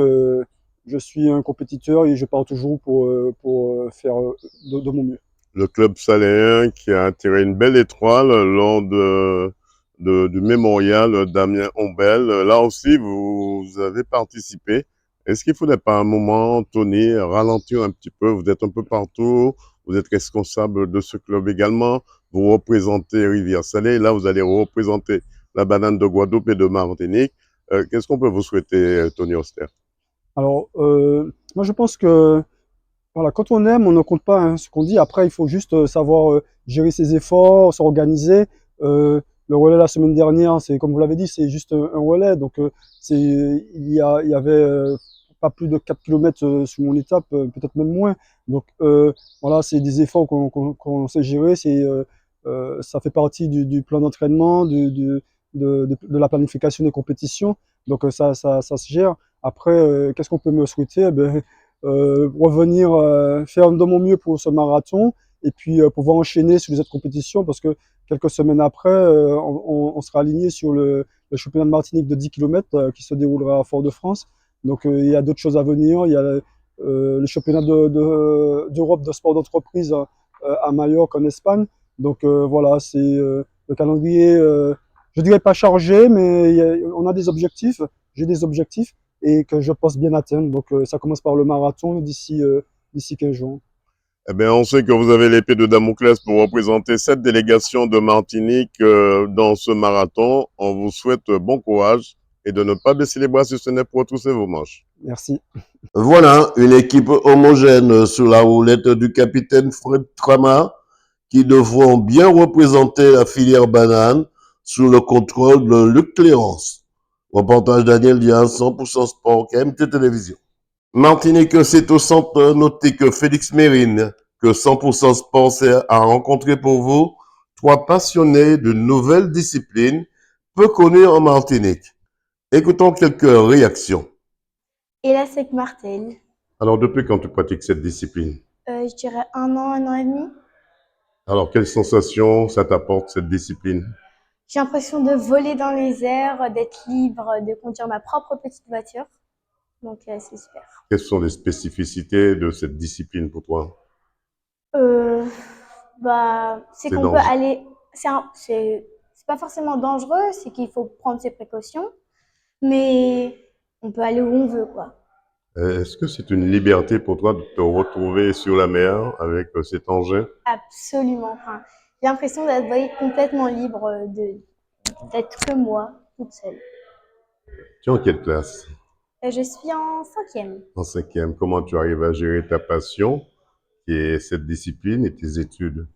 je suis un compétiteur et je pars toujours pour faire de mon mieux. Le club saléen qui a attiré une belle étoile lors du mémorial Damien Ombel. Là aussi, vous avez participé. Est-ce qu'il ne faudrait pas à un moment, Tony, ralentir un petit peu? Vous êtes un peu partout, vous êtes responsable de ce club également, vous représentez Rivière-Salée, là vous allez représenter la banane de Guadeloupe et de Martinique. Qu'est-ce qu'on peut vous souhaiter, Tony Auster? Alors, moi je pense que voilà, quand on aime, on ne compte pas hein, ce qu'on dit. Après, il faut juste savoir gérer ses efforts, s'organiser. Le relais la semaine dernière, c'est comme vous l'avez dit, c'est juste un relais. Donc, il y avait pas plus de 4 km sur mon étape, peut-être même moins. Donc, voilà, c'est des efforts qu'on sait gérer. Ça fait partie du plan d'entraînement, de la planification des compétitions. Donc, ça se gère. Après, qu'est-ce qu'on peut me souhaiter? Eh ben, revenir faire de mon mieux pour ce marathon et puis pouvoir enchaîner sur les autres compétitions parce que quelques semaines après, on sera aligné sur le championnat de Martinique de 10 km qui se déroulera à Fort-de-France. Donc il y a d'autres choses à venir. Il y a le championnat d'Europe de sport d'entreprise à Majorque en Espagne. Donc voilà, c'est le calendrier, je dirais pas chargé, mais on a des objectifs. J'ai des objectifs et que je pense bien atteindre. Donc ça commence par le marathon d'ici 15 jours. Eh bien, on sait que vous avez l'épée de Damoclès pour représenter cette délégation de Martinique dans ce marathon. On vous souhaite bon courage et de ne pas baisser les bras si ce n'est pour retrousser vos manches. Merci. Voilà, une équipe homogène sous la houlette du capitaine Fred Trama qui devront bien représenter la filière banane sous le contrôle de Luc Clérance. Reportage Daniel Diaz, 100% Sport, KMT Télévision. Martinique, c'est au centre. Notez que Félix Mérine, que 100% Sport a rencontré pour vous 3 passionnés de nouvelles disciplines peu connus en Martinique. Écoutons quelques réactions. Elasec Martel. Alors, depuis quand tu pratiques cette discipline? Je dirais 1 an et demi. Alors, quelles sensations ça t'apporte, cette discipline? J'ai l'impression de voler dans les airs, d'être libre, de conduire ma propre petite voiture. Donc, c'est super. Quelles sont les spécificités de cette discipline pour toi? C'est qu'on peut aller... C'est pas forcément dangereux, c'est qu'il faut prendre ses précautions, mais on peut aller où on veut, quoi. Est-ce que c'est une liberté pour toi de te retrouver sur la mer avec cet engin? Absolument. Enfin, j'ai l'impression d'être complètement libre, d'être que moi, toute seule. Tu es en quelle classe? Je suis en 5e. En 5e. Comment tu arrives à gérer ta passion, qui est cette discipline, et tes études?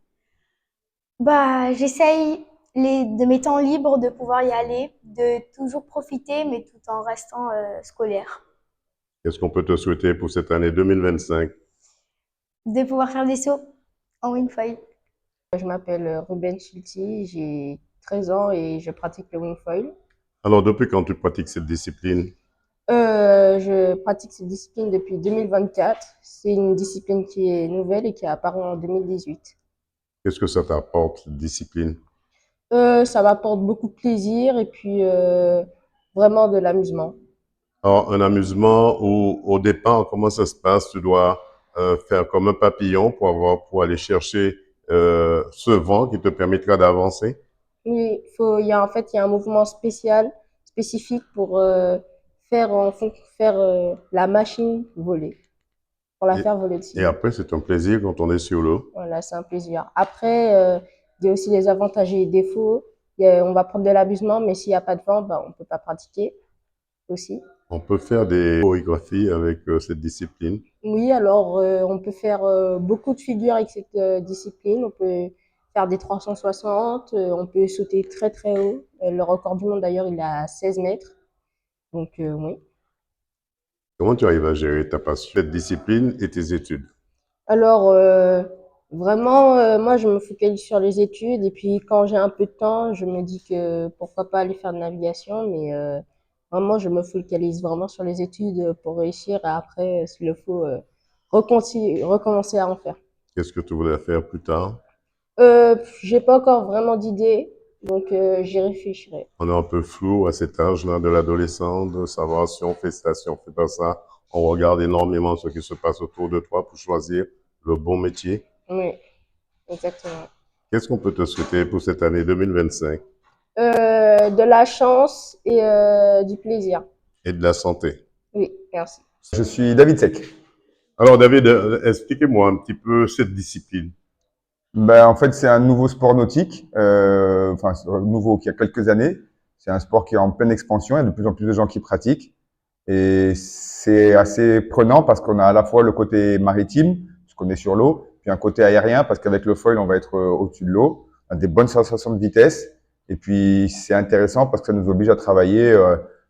Bah, j'essaye de mes temps libres de pouvoir y aller, de toujours profiter, mais tout en restant scolaire. Qu'est-ce qu'on peut te souhaiter pour cette année 2025? De pouvoir faire des sauts en wingfoil. Je m'appelle Ruben Chilti, j'ai 13 ans et je pratique le wingfoil. Alors, depuis quand tu pratiques cette discipline? Je pratique cette discipline depuis 2024. C'est une discipline qui est nouvelle et qui est apparue en 2018. Qu'est-ce que ça t'apporte, cette discipline? Ça m'apporte beaucoup de plaisir et puis vraiment de l'amusement. Alors, un amusement où, au départ, comment ça se passe? Tu dois faire comme un papillon pour aller chercher ce vent qui te permettra d'avancer? Oui, il y a un mouvement spécifique pour faire la machine voler, pour la faire voler dessus. Et après, c'est un plaisir quand on est sur l'eau. Voilà, c'est un plaisir. Après, il y a aussi les avantages et les défauts. On va prendre de l'amusement, mais s'il n'y a pas de vent, on ne peut pas pratiquer aussi. On peut faire des chorégraphies avec cette discipline. Oui, alors on peut faire beaucoup de figures avec cette discipline. On peut faire des 360, on peut sauter très très haut. Le record du monde d'ailleurs, il est à 16 mètres. Donc oui. Comment tu arrives à gérer ta passion, cette discipline et tes études? Alors vraiment, moi je me focalise sur les études et puis quand j'ai un peu de temps, je me dis que pourquoi pas aller faire de navigation, mais vraiment je me focalise vraiment sur les études pour réussir et après, s'il le faut, recommencer à en faire. Qu'est-ce que tu voudrais faire plus tard? J'ai pas encore vraiment d'idée, donc j'y réfléchirai. On est un peu flou à cet âge-là de l'adolescent, de savoir si on fait ça, si on fait pas ça. On regarde énormément ce qui se passe autour de toi pour choisir le bon métier. Oui, exactement. Qu'est-ce qu'on peut te souhaiter pour cette année 2025? De la chance et du plaisir. Et de la santé. Oui, merci. Je suis David Sec. Alors David, expliquez-moi un petit peu cette discipline. En fait, c'est un nouveau sport nautique, nouveau qui a quelques années. C'est un sport qui est en pleine expansion, il y a de plus en plus de gens qui pratiquent. Et c'est assez prenant parce qu'on a à la fois le côté maritime, parce qu'on est sur l'eau, puis un côté aérien parce qu'avec le foil, on va être au-dessus de l'eau. On a des bonnes sensations de vitesse. Et puis, c'est intéressant parce que ça nous oblige à travailler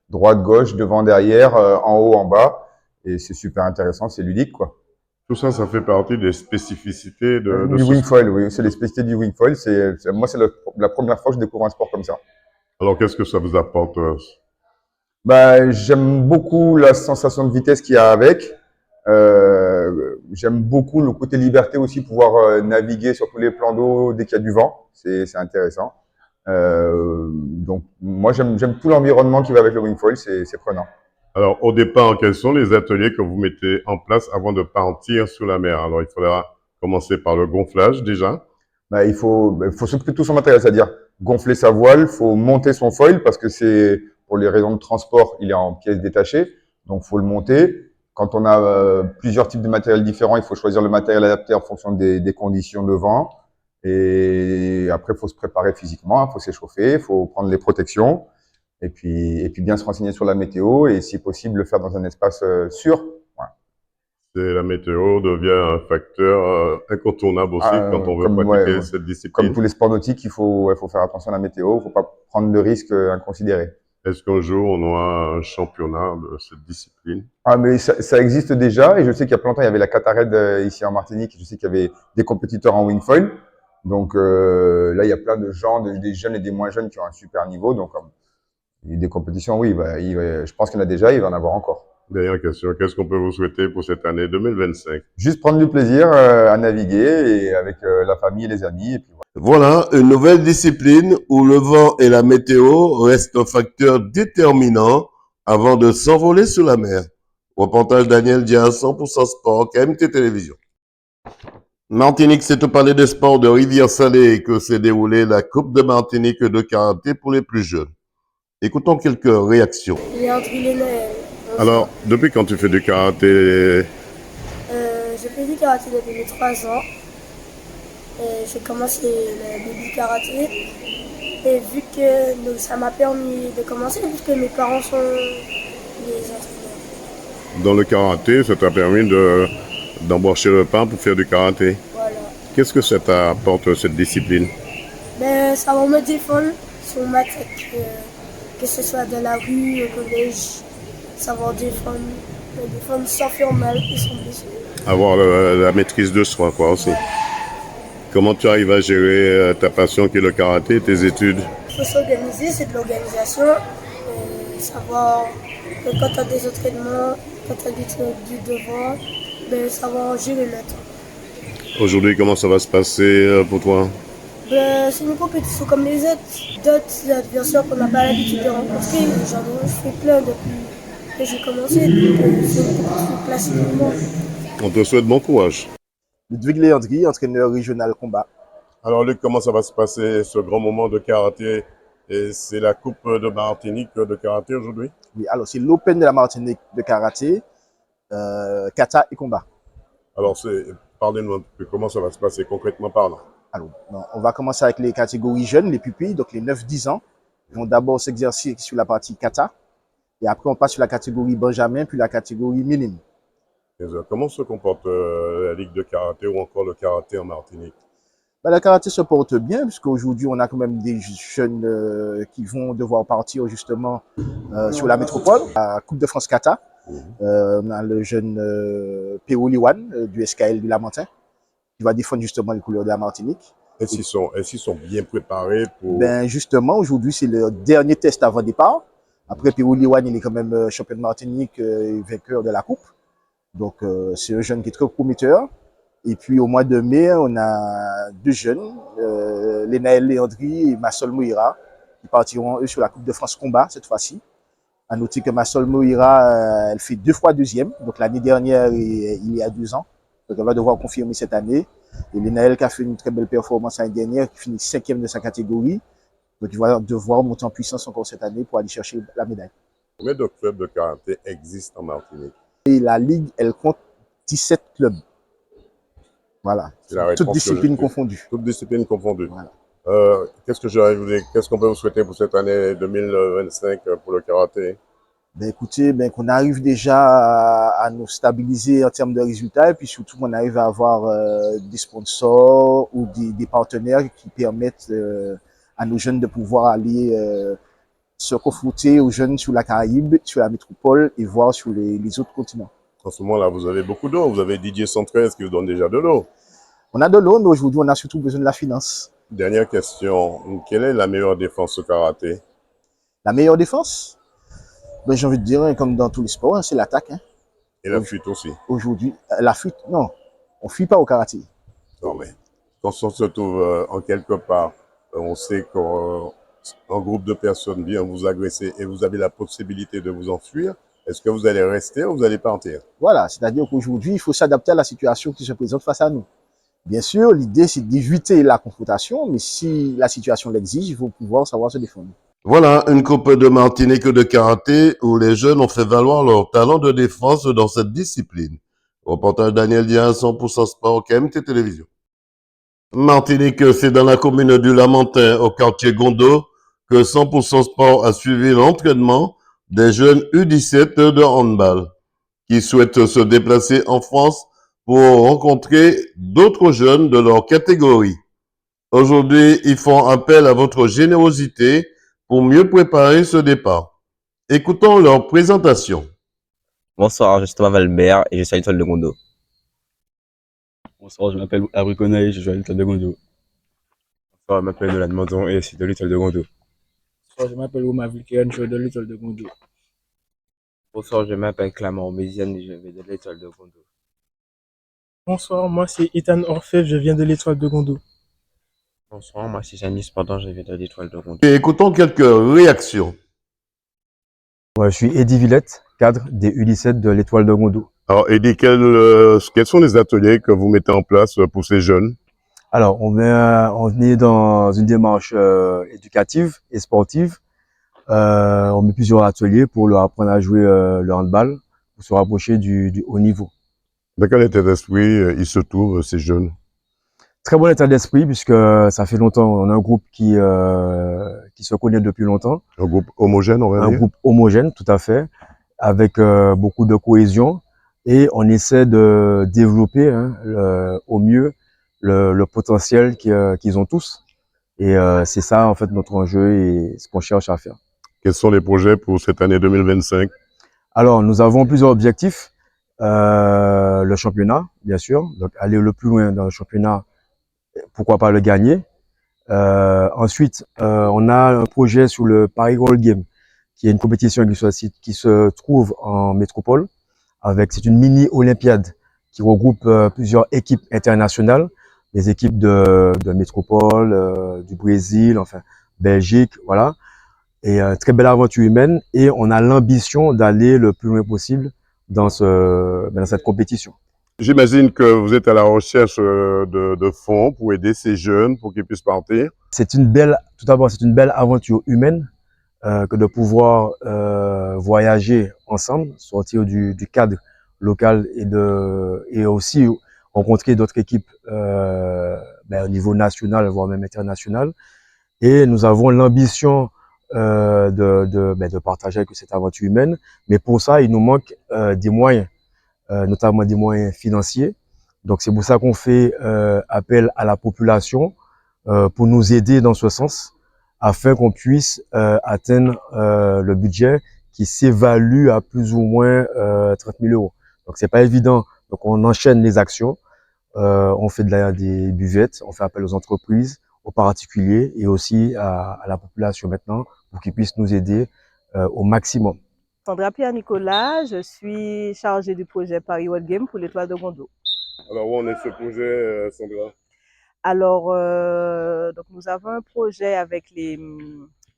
droite, gauche, devant, derrière, en haut, en bas. Et c'est super intéressant, c'est ludique, quoi. Tout ça, ça fait partie des spécificités du wingfoil, oui. C'est les spécificités du wingfoil. Moi, c'est la première fois que je découvre un sport comme ça. Alors, qu'est-ce que ça vous apporte? J'aime beaucoup la sensation de vitesse qu'il y a avec. J'aime beaucoup le côté liberté aussi, pouvoir naviguer sur tous les plans d'eau dès qu'il y a du vent. C'est intéressant. Donc, moi, j'aime tout l'environnement qui va avec le wingfoil. C'est prenant. Alors, au départ, quels sont les ateliers que vous mettez en place avant de partir sur la mer? Alors, il faudra commencer par le gonflage déjà. Il faut s'occuper de tout son matériel, c'est-à-dire gonfler sa voile, il faut monter son foil parce que c'est pour les raisons de transport, il est en pièces détachées, donc il faut le monter. Quand on a plusieurs types de matériel différents, il faut choisir le matériel adapté en fonction des conditions de vent. Et après, il faut se préparer physiquement, il faut s'échauffer, il faut prendre les protections. Et puis bien se renseigner sur la météo et si possible le faire dans un espace sûr. Voilà. La météo devient un facteur incontournable aussi quand on veut pratiquer cette discipline. Comme tous les sports nautiques, il faut faire attention à la météo, il ne faut pas prendre de risques inconsidérés. Est-ce qu'un jour on aura un championnat de cette discipline? Mais ça existe déjà et je sais qu'il y a pas longtemps il y avait la Catared ici en Martinique, je sais qu'il y avait des compétiteurs en wingfoil. Donc là il y a plein de gens, des jeunes et des moins jeunes qui ont un super niveau. Donc il y a des compétitions, oui, je pense qu'il y en a déjà, il va en avoir encore. Dernière question, qu'est-ce qu'on peut vous souhaiter pour cette année 2025? Juste prendre du plaisir à naviguer et avec la famille et les amis. Et puis voilà, une nouvelle discipline où le vent et la météo restent un facteur déterminant avant de s'envoler sur la mer. Reportage Daniel Diaz, 100% Sport, KMT Télévision. Martinique, c'est au Palais des Sports de Rivière-Salée que s'est déroulée la Coupe de Martinique de karaté pour les plus jeunes. Écoutons quelques réactions. Léandrie Noël. Alors, depuis quand tu fais du karaté? Je fais du karaté depuis mes 3 ans. J'ai commencé le baby karaté. Et vu que ça m'a permis de commencer, vu que mes parents sont les entraîneurs. Dans le karaté, ça t'a permis d'embaucher le pas pour faire du karaté. Voilà. Qu'est-ce que ça t'apporte, cette discipline? Ça va me défendre sur ma tête. Que ce soit dans la rue, au collège, savoir défendre sans faire mal et sans blesser. Avoir la maîtrise de soi, quoi, aussi. Comment tu arrives à gérer ta passion qui est le karaté et tes études? Il faut s'organiser, c'est de l'organisation. Savoir que quand tu as des entraînements, quand tu as du devoir, savoir gérer le temps. Aujourd'hui, comment ça va se passer pour toi? C'est une compétition comme les autres. D'autres adversaires qu'on n'a pas l'habitude de rencontrer. J'en ai fait plein depuis que j'ai commencé. C'est une compétition classique pour moi. On te souhaite bon courage. Ludwig Léandry, entraîneur régional combat. Alors Luc, comment ça va se passer ce grand moment de karaté? Et c'est la Coupe de Martinique de karaté aujourd'hui? Oui, alors c'est l'Open de la Martinique de karaté, kata et combat. Alors parlez-nous un peu, comment ça va se passer concrètement parlant? Alors, on va commencer avec les catégories jeunes, les pupilles, donc les 9-10 ans. Ils vont d'abord s'exercer sur la partie kata. Et après, on passe sur la catégorie benjamin, puis la catégorie minime. Comment se comporte la Ligue de karaté ou encore le karaté en Martinique? Le karaté se porte bien, puisqu'aujourd'hui, on a quand même des jeunes qui vont devoir partir justement sur la métropole, à Coupe de France Kata. On a le jeune Péo Liwan du SKL du Lamentin, qui va défendre justement les couleurs de la Martinique. Est-ce qu'ils sont bien préparés pour... Justement, aujourd'hui, c'est le dernier test avant départ. Après, Péo Liwan, il est quand même champion de Martinique et vainqueur de la Coupe. Donc, c'est un jeune qui est très prometteur. Et puis, au mois de mai, on a 2 jeunes, Lénaël Léandry et Massol Moïra, qui partiront, eux, sur la Coupe de France Combat, cette fois-ci. À noter que Massol Moïra, elle fait 2 fois deuxième. Donc, l'année dernière, il y a 2 ans. Donc, elle va devoir confirmer cette année. Et Lénaël, qui a fait une très belle performance l'année dernière, qui finit 5e de sa catégorie. Donc, il va devoir monter en puissance encore cette année pour aller chercher la médaille. Combien de clubs de karaté existent en Martinique? Et la Ligue, elle compte 17 clubs. Voilà. Toutes disciplines confondues. Toutes disciplines confondues. Voilà. Qu'est-ce qu'on peut vous souhaiter pour cette année 2025 pour le karaté? Écoutez, qu'on arrive déjà à nous stabiliser en termes de résultats et puis surtout qu'on arrive à avoir des sponsors ou des partenaires qui permettent à nos jeunes de pouvoir aller se confronter aux jeunes sur la Caraïbe, sur la métropole et voir sur les autres continents. En ce moment-là, vous avez beaucoup d'eau. Vous avez Didier 113 qui vous donne déjà de l'eau. On a de l'eau, mais aujourd'hui, on a surtout besoin de la finance. Dernière question. Quelle est la meilleure défense au karaté? La meilleure défense? J'ai envie de dire, comme dans tous les sports, c'est l'attaque. Et la fuite aussi? Aujourd'hui, la fuite, non. On ne fuit pas au karaté. Non, mais quand on se trouve en quelque part, on sait qu'un groupe de personnes vient vous agresser et vous avez la possibilité de vous enfuir. Est-ce que vous allez rester ou vous allez partir? Voilà, c'est-à-dire qu'aujourd'hui, il faut s'adapter à la situation qui se présente face à nous. Bien sûr, l'idée, c'est d'éviter la confrontation, mais si la situation l'exige, il faut pouvoir savoir se défendre. Voilà, une coupe de Martinique de karaté où les jeunes ont fait valoir leur talent de défense dans cette discipline. Reportage Daniel Diaz, 100% Sport, KMT Télévision. Martinique, c'est dans la commune du Lamentin, au quartier Gondo, que 100% Sport a suivi l'entraînement des jeunes U17 de handball qui souhaitent se déplacer en France pour rencontrer d'autres jeunes de leur catégorie. Aujourd'hui, ils font appel à votre générosité pour mieux préparer ce départ. Écoutons leur présentation. Bonsoir, je suis Thomas Valbert et je suis à l'Étoile de Gondo. Bonsoir, je m'appelle Abri Konaï, je joue à l'Étoile de Gondo. Bonsoir, je m'appelle Nolan Mandon et je suis de l'Étoile de Gondo. Bonsoir, je m'appelle Ouma Vilkian, je suis de l'Étoile de Gondo. Bonsoir, je m'appelle Clément Béziane et je viens de l'Étoile de Gondo. Bonsoir, moi c'est Ethan Orfèvre, je viens de l'Étoile de Gondo. Bonsoir, moi c'est Janice Pendant, je viens de l'Étoile de Gondo. Et écoutons quelques réactions. Ouais, je suis Eddy Villette, cadre des U17 de l'Étoile de Gondou. Alors, Eddy, quels sont les ateliers que vous mettez en place pour ces jeunes? Alors, on est dans une démarche éducative et sportive. On met plusieurs ateliers pour leur apprendre à jouer le handball, pour se rapprocher du haut niveau. Dans quel état d'esprit ils se trouvent, ces jeunes? Très bon état d'esprit, puisque ça fait longtemps, on a un groupe qui se connaît depuis longtemps. Un groupe homogène, on va dire? Un groupe homogène, tout à fait, avec beaucoup de cohésion. Et on essaie de développer au mieux le potentiel qu'ils ont tous. Et c'est ça, en fait, notre enjeu et ce qu'on cherche à faire. Quels sont les projets pour cette année 2025? Alors, nous avons plusieurs objectifs. Le championnat, bien sûr. Donc, aller le plus loin dans le championnat, pourquoi pas le gagner. Ensuite, on a un projet sur le Paris World Game, qui est une compétition qui se trouve en métropole. C'est une mini-olympiade qui regroupe plusieurs équipes internationales, des équipes de métropole, du Brésil, enfin Belgique, voilà. Et très belle aventure humaine. Et on a l'ambition d'aller le plus loin possible dans cette compétition. J'imagine que vous êtes à la recherche de fonds pour aider ces jeunes, pour qu'ils puissent partir. Tout d'abord, c'est une belle aventure humaine que de pouvoir voyager ensemble, sortir du cadre local et aussi rencontrer d'autres équipes au niveau national, voire même international. Et nous avons l'ambition de partager avec cette aventure humaine. Mais pour ça, il nous manque des moyens, notamment des moyens financiers. Donc c'est pour ça qu'on fait appel à la population pour nous aider dans ce sens, afin qu'on puisse atteindre le budget qui s'évalue à plus ou moins 30 000 euros. Donc c'est pas évident. Donc on enchaîne les actions, on fait des buvettes, on fait appel aux entreprises, aux particuliers et aussi à la population maintenant pour qu'ils puissent nous aider au maximum. Sandra Pierre-Nicolas, je suis chargée du projet Paris World Game pour l'Étoile de Gondou. Alors où en est ce projet, Sandra? Alors, donc nous avons un projet avec les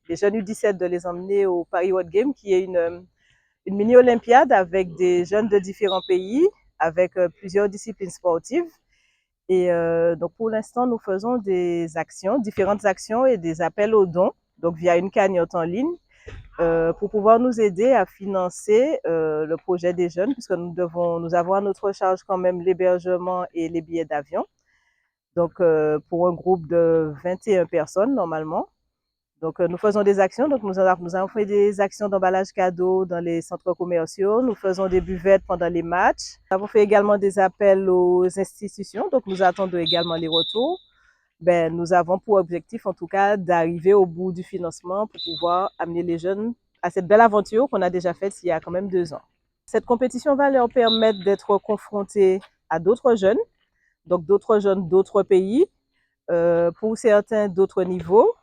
jeunes U17 de les emmener au Paris World Game, qui est une mini-olympiade avec des jeunes de différents pays, avec plusieurs disciplines sportives. Et donc pour l'instant, nous faisons des actions, différentes actions et des appels aux dons, donc via une cagnotte en ligne, pour pouvoir nous aider à financer le projet des jeunes, puisque nous avons à notre charge quand même l'hébergement et les billets d'avion. Donc, pour un groupe de 21 personnes, normalement. Donc, nous faisons des actions. Donc, nous avons fait des actions d'emballage cadeau dans les centres commerciaux. Nous faisons des buvettes pendant les matchs. Nous avons fait également des appels aux institutions. Donc, nous attendons également les retours. Nous avons pour objectif, en tout cas, d'arriver au bout du financement pour pouvoir amener les jeunes à cette belle aventure qu'on a déjà faite il y a quand même 2 ans. Cette compétition va leur permettre d'être confrontés à d'autres jeunes. Donc d'autres jeunes d'autres pays, pour certains d'autres niveaux.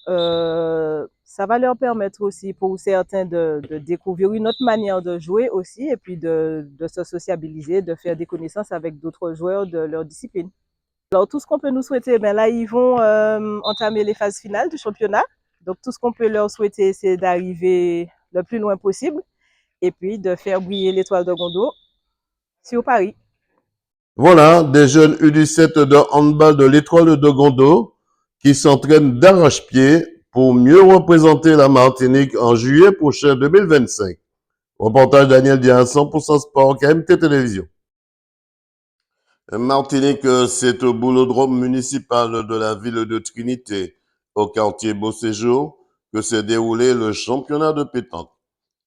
Ça va leur permettre aussi pour certains de découvrir une autre manière de jouer aussi et puis de se sociabiliser, de faire des connaissances avec d'autres joueurs de leur discipline. Alors tout ce qu'on peut nous souhaiter, là ils vont entamer les phases finales du championnat. Donc tout ce qu'on peut leur souhaiter, c'est d'arriver le plus loin possible et puis de faire briller l'Étoile de Gondou sur Paris. Voilà, des jeunes U17 de handball de l'Étoile de Gondou qui s'entraînent d'arrache-pied pour mieux représenter la Martinique en juillet prochain 2025. Reportage Daniel Dia, 100% Sport, KMT Télévision. Martinique, c'est au boulodrome municipal de la ville de Trinité, au quartier Beau Séjour, que s'est déroulé le championnat de pétanque.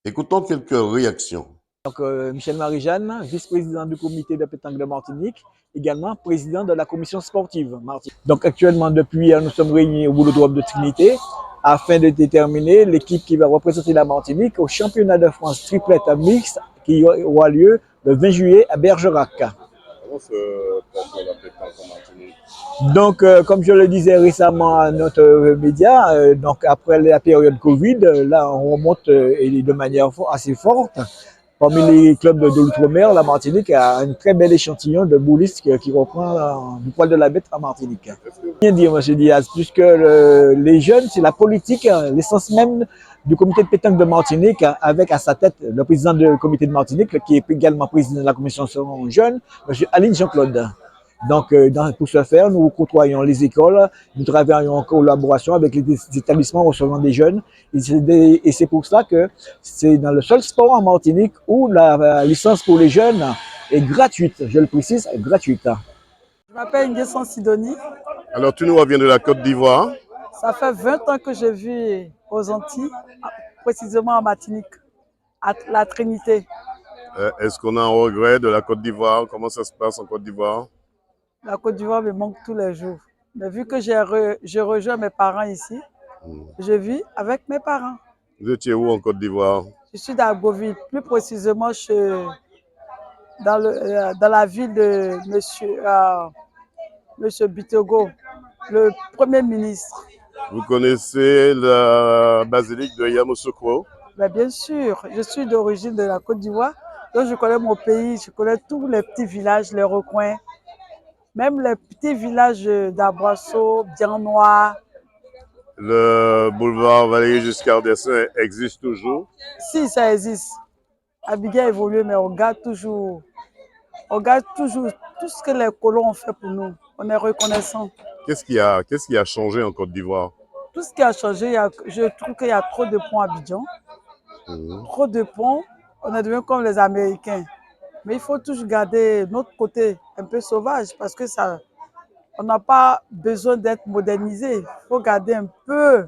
Écoutons quelques réactions. Donc, Michel Marie-Jeanne, vice-président du comité de pétanque de Martinique, également président de la commission sportive Martinique. Donc actuellement, depuis, nous sommes réunis au boulodrome de Trinité afin de déterminer l'équipe qui va représenter la Martinique au championnat de France triplette mixte qui aura lieu le 20 juillet à Bergerac. Comment se passe la pétanque en Martinique? Donc, comme je le disais récemment à notre média, donc après la période Covid, là on remonte de manière assez forte. Parmi les clubs de l'outre-mer, la Martinique a un très bel échantillon de boulistes qui reprend du poil de la bête en Martinique. Bien dire, M. Diaz, puisque les jeunes, c'est la politique, l'essence même du comité de pétanque de Martinique, avec à sa tête le président du comité de Martinique, qui est également président de la commission jeune, M. Aline Jean-Claude. Donc, pour ce faire, nous côtoyons les écoles, nous travaillons en collaboration avec les établissements recevant des jeunes. Et c'est pour ça que c'est dans le seul sport en Martinique où la licence pour les jeunes est gratuite. Je le précise, gratuite. Je m'appelle Nguesson Sidonie. Alors, tu nous reviens de la Côte d'Ivoire. Ça fait 20 ans que je vis aux Antilles, précisément en Martinique, à la Trinité. Est-ce qu'on a un regret de la Côte d'Ivoire? Comment ça se passe en Côte d'Ivoire? La Côte d'Ivoire me manque tous les jours. Mais vu que je rejoins mes parents ici, je vis avec mes parents. Vous étiez où en Côte d'Ivoire? Je suis dans Beauville, plus précisément dans la ville de Monsieur Bitogo, le Premier ministre. Vous connaissez la basilique de Yamoussoukro? Mais bien sûr, je suis d'origine de la Côte d'Ivoire, donc je connais mon pays, je connais tous les petits villages, les recoins, même les petits villages d'Abrasso, Biennois. Le boulevard Valéry Giscard d'Estaing existe toujours? Si, ça existe. Abidjan a évolué, mais on garde toujours tout ce que les colons ont fait pour nous. On est reconnaissant. Qu'est-ce qui a changé en Côte d'Ivoire? Tout ce qui a changé, je trouve qu'il y a trop de ponts à Abidjan. Trop de ponts, on est devenu comme les Américains. Mais il faut toujours garder notre côté un peu sauvage parce que on n'a pas besoin d'être modernisé. Il faut garder un peu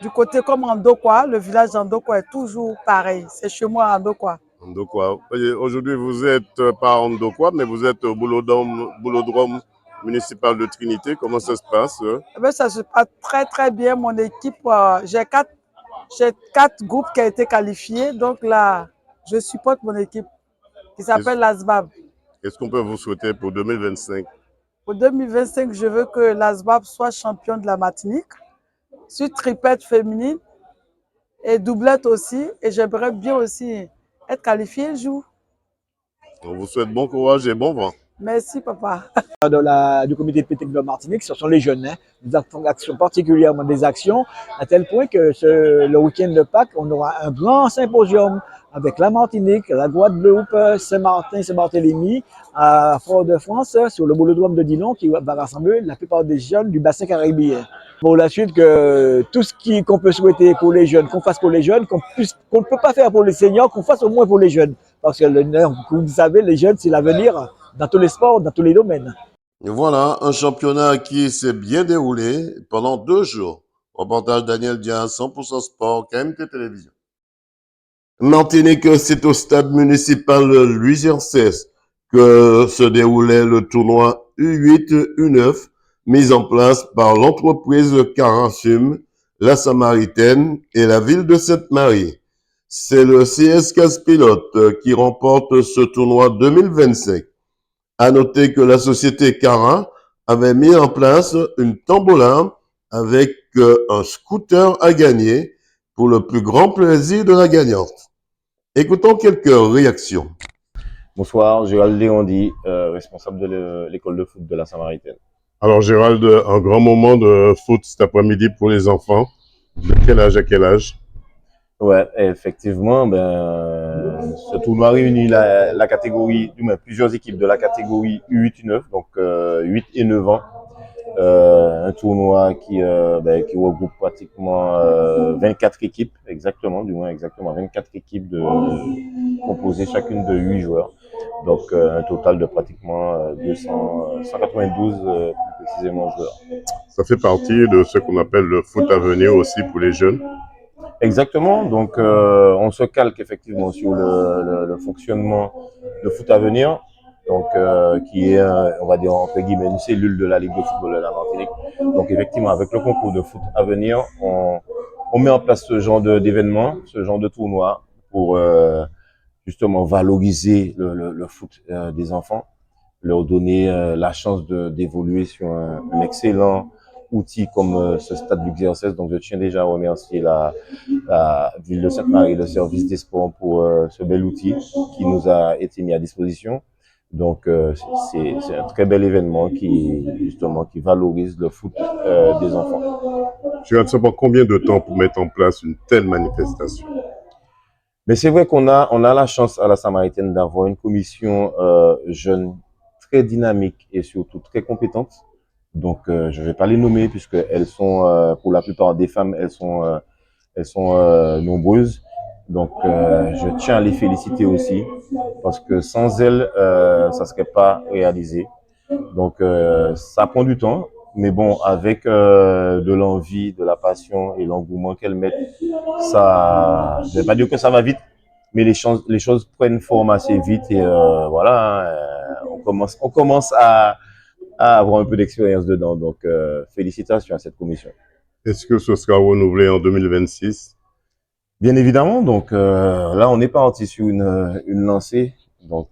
du côté comme Andokwa. Le village d'Andokwa est toujours pareil. C'est chez moi à Andokwa. Andokwa. Aujourd'hui, vous n'êtes pas à Andokwa, mais vous êtes au boulodrome municipal de Trinité. Comment ça se passe? Eh bien, ça se passe très très bien. Mon équipe, j'ai quatre groupes qui ont été qualifiés. Donc là, je supporte mon équipe qui s'appelle l'ASBAB. Qu'est-ce qu'on peut vous souhaiter pour 2025? Pour 2025, je veux que l'ASBAB soit champion de la Martinique, sur triplette féminine et doublette aussi. Et j'aimerais bien aussi être qualifiée un jour. On vous souhaite bon courage et bon vent. Merci, papa. Du comité de pétanque de Martinique, ce sont les jeunes. Nous avons particulièrement des actions, à tel point que le week-end de Pâques, on aura un grand symposium avec la Martinique, la Guadeloupe, Saint-Martin, Saint-Barthélemy, à Fort-de-France, sur le boulodrome de Dillon, qui va rassembler la plupart des jeunes du bassin caribéen. Pour la suite, que tout ce qu'on peut souhaiter pour les jeunes, qu'on fasse pour les jeunes, qu'on ne peut pas faire pour les seniors, qu'on fasse au moins pour les jeunes. Parce que, vous savez, les jeunes, c'est l'avenir dans tous les sports, dans tous les domaines. Et voilà, un championnat qui s'est bien déroulé pendant 2 jours. Reportage Daniel Dia, 100% sport, KMT Télévision. Martinique, c'est au stade municipal Louis Hircès que se déroulait le tournoi U8-U9 mis en place par l'entreprise Carasum, la Samaritaine et la ville de Sainte-Marie. C'est le CS15 Pilote qui remporte ce tournoi 2025. À noter que la société Cara avait mis en place une tombola avec un scooter à gagner pour le plus grand plaisir de la gagnante. Écoutons quelques réactions. Bonsoir, Gérald Léondi, responsable de l'école de foot de la Samaritaine. Alors Gérald, un grand moment de foot cet après-midi pour les enfants. De quel âge à quel âge? Ouais, effectivement, ce tournoi réunit la catégorie, plusieurs équipes de la catégorie U8 U9, donc 8 et 9 ans. Un tournoi qui regroupe pratiquement 24 équipes, exactement 24 équipes composées chacune de 8 joueurs. Donc un total de pratiquement 192 plus précisément joueurs. Ça fait partie de ce qu'on appelle le foot à venir aussi pour les jeunes. Exactement, donc on se calque effectivement sur le fonctionnement de foot à venir, donc qui est, on va dire entre guillemets, une cellule de la Ligue de football de la Martinique. Donc effectivement, avec le concours de foot à venir, on met en place ce genre d'événements, ce genre de tournoi pour justement valoriser le foot des enfants, leur donner la chance d'évoluer sur un excellent outil comme ce stade Louis Hircès. Donc je tiens déjà à remercier la ville de Sainte-Marie, le service des sports pour ce bel outil qui nous a été mis à disposition. Donc, c'est un très bel événement justement, qui valorise le foot des enfants. Tu as savoir combien de temps pour mettre en place une telle manifestation? Mais c'est vrai qu'on a la chance à la Samaritaine d'avoir une commission jeune, très dynamique et surtout très compétente. Donc, je vais pas les nommer puisque elles sont, pour la plupart des femmes, elles sont nombreuses. Donc, je tiens à les féliciter aussi parce que sans elles, ça serait pas réalisé. Donc, ça prend du temps, mais bon, avec de l'envie, de la passion et l'engouement qu'elles mettent, ça, je vais pas dire que ça va vite, mais les choses prennent forme assez vite et voilà, on commence à avoir un peu d'expérience dedans. Donc, félicitations à cette commission. Est-ce que ce sera renouvelé en 2026? Bien évidemment. Donc, là, on est parti sur une lancée. Donc,